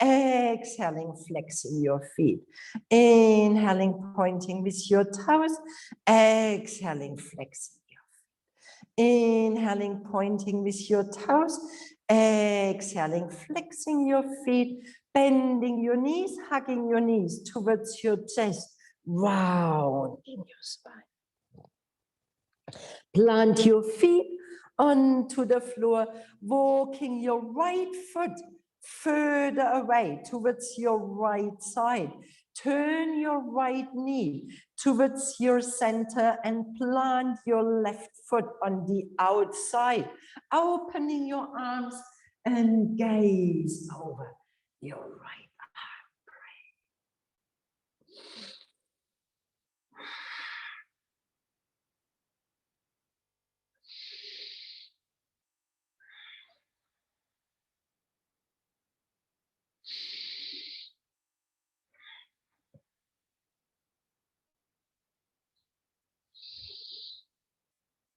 Exhaling, flexing your feet. Inhaling, pointing with your toes. Exhaling, flexing your feet. Inhaling, pointing with your toes. Exhaling, flexing your feet. Bending your knees, hugging your knees towards your chest. Rounding your spine. Plant your feet onto the floor, walking your right foot further away towards your right side. Turn your right knee towards your center and plant your left foot on the outside, opening your arms and gaze over your right arm.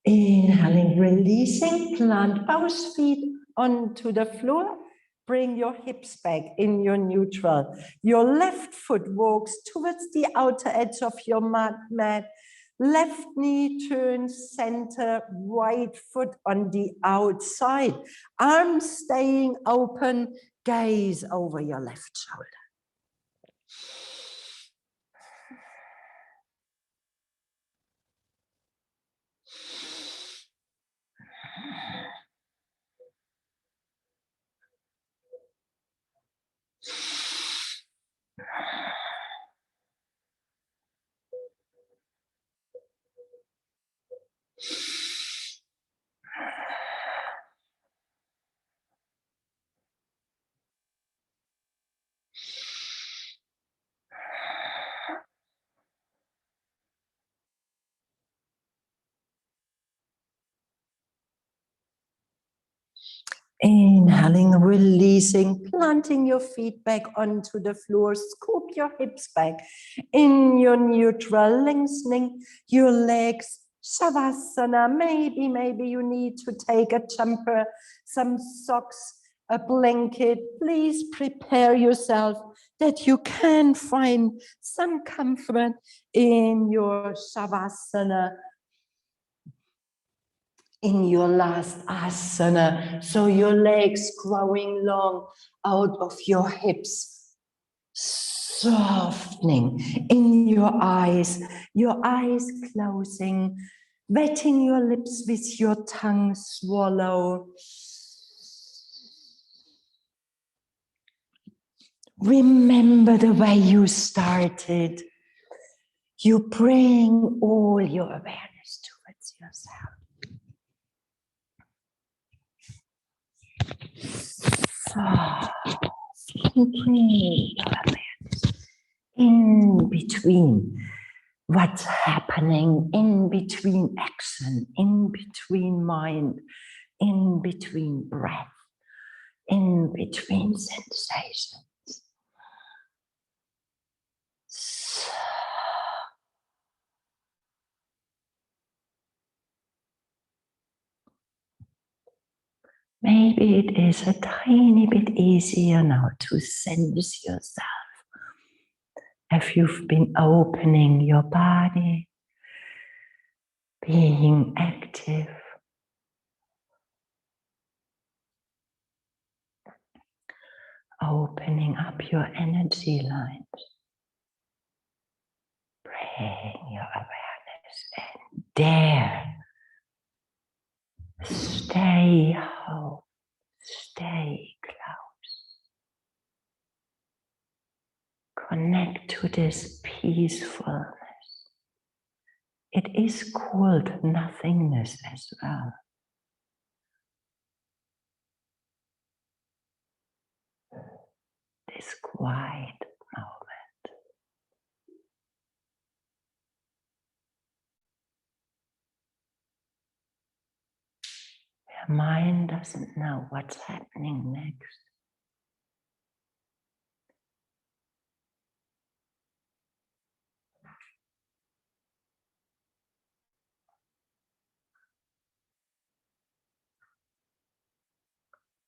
Inhaling, releasing, plant both feet onto the floor. Bring your hips back in your neutral. Your left foot walks towards the outer edge of your mat. Left knee turns center, right foot on the outside. Arms staying open, gaze over your left shoulder. Inhaling, releasing, planting your feet back onto the floor, scoop your hips back in your neutral, lengthening your legs, Shavasana. Maybe you need to take a jumper, some socks, a blanket. Please prepare yourself that you can find some comfort in your Shavasana, in your last asana, so your legs growing long out of your hips, softening in your eyes closing, wetting your lips with your tongue, swallow. Remember the way you started. You bring all your awareness towards yourself. In between what's happening, in between action, in between mind, in between breath, in between sensations. Maybe it is a tiny bit easier now to sense yourself if you've been opening your body, being active, Opening up your energy lines. Bring your awareness in. Dare. Stay home. Stay close. Connect to this peacefulness. It is called nothingness as well. This quiet moment. Your mind doesn't know what's happening next.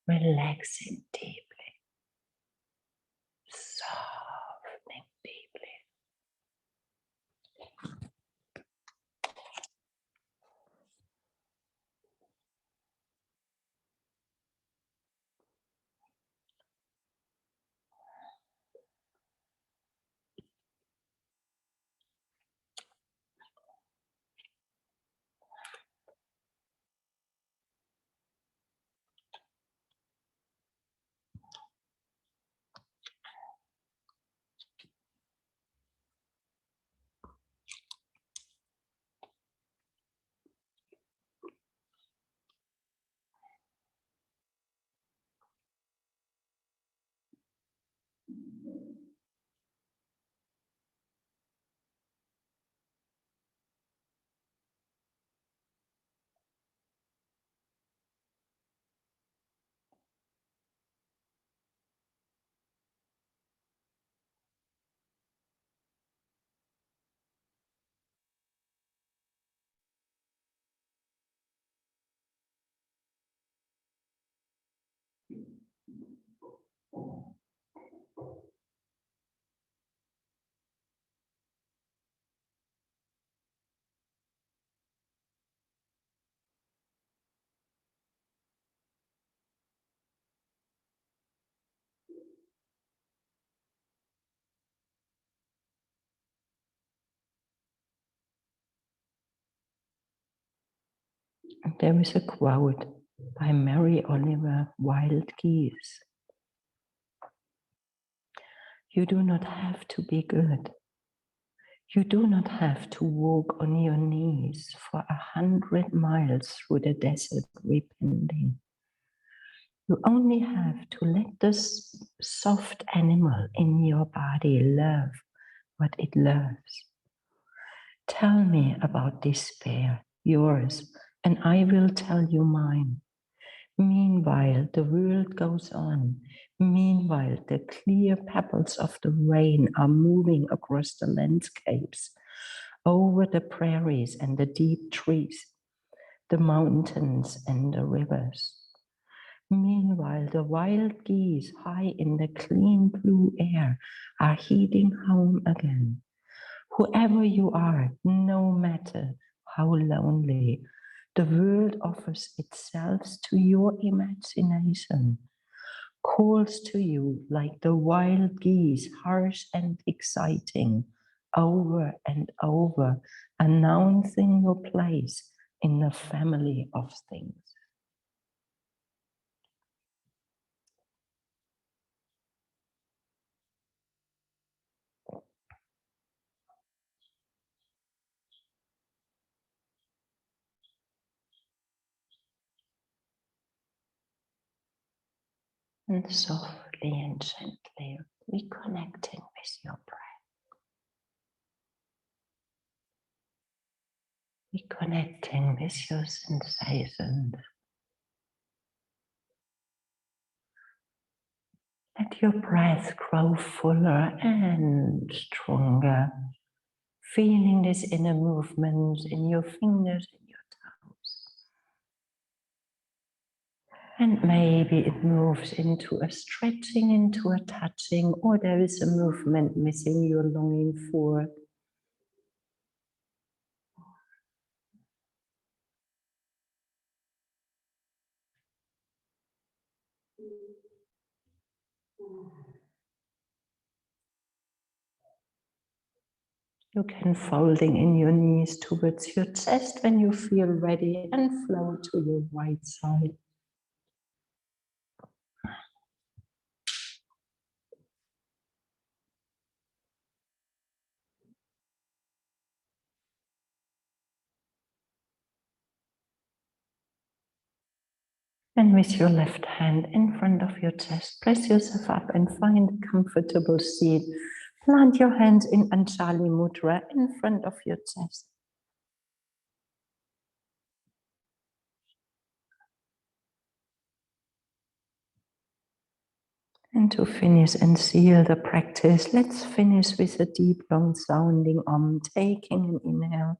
Relaxing deeply, softening deeply. There is a quote by Mary Oliver, Wild Geese. You do not have to be good. You do not have to walk on your knees for 100 miles through the desert repenting. You only have to let this soft animal in your body love what it loves. Tell me about despair, yours, and I will tell you mine. Meanwhile, the world goes on. Meanwhile, the clear pebbles of the rain are moving across the landscapes, over the prairies and the deep trees, the mountains and the rivers. Meanwhile, the wild geese high in the clean blue air are heading home again. Whoever you are, no matter how lonely, the world offers itself to your imagination, calls to you like the wild geese, harsh and exciting, over and over, announcing your place in the family of things. And softly and gently reconnecting with your breath. Reconnecting with your sensations. Let your breath grow fuller and stronger. Feeling this inner movement in your fingers and your toes. And maybe it moves into a stretching, into a touching, or there is a movement missing you're longing for. You can folding in your knees towards your chest when you feel ready and flow to your right side. And with your left hand in front of your chest, press yourself up and find a comfortable seat. Plant your hands in Anjali Mudra in front of your chest. And to finish and seal the practice, let's finish with a deep, long sounding Om, taking an inhale.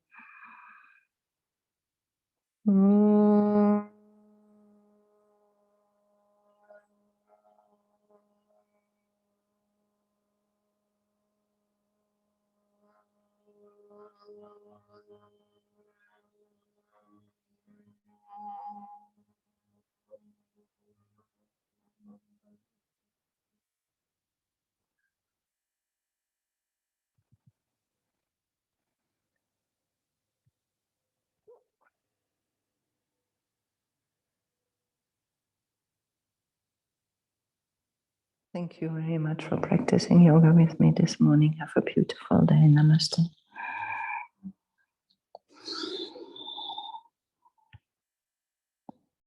Thank you very much for practicing yoga with me this morning. Have a beautiful day. Namaste.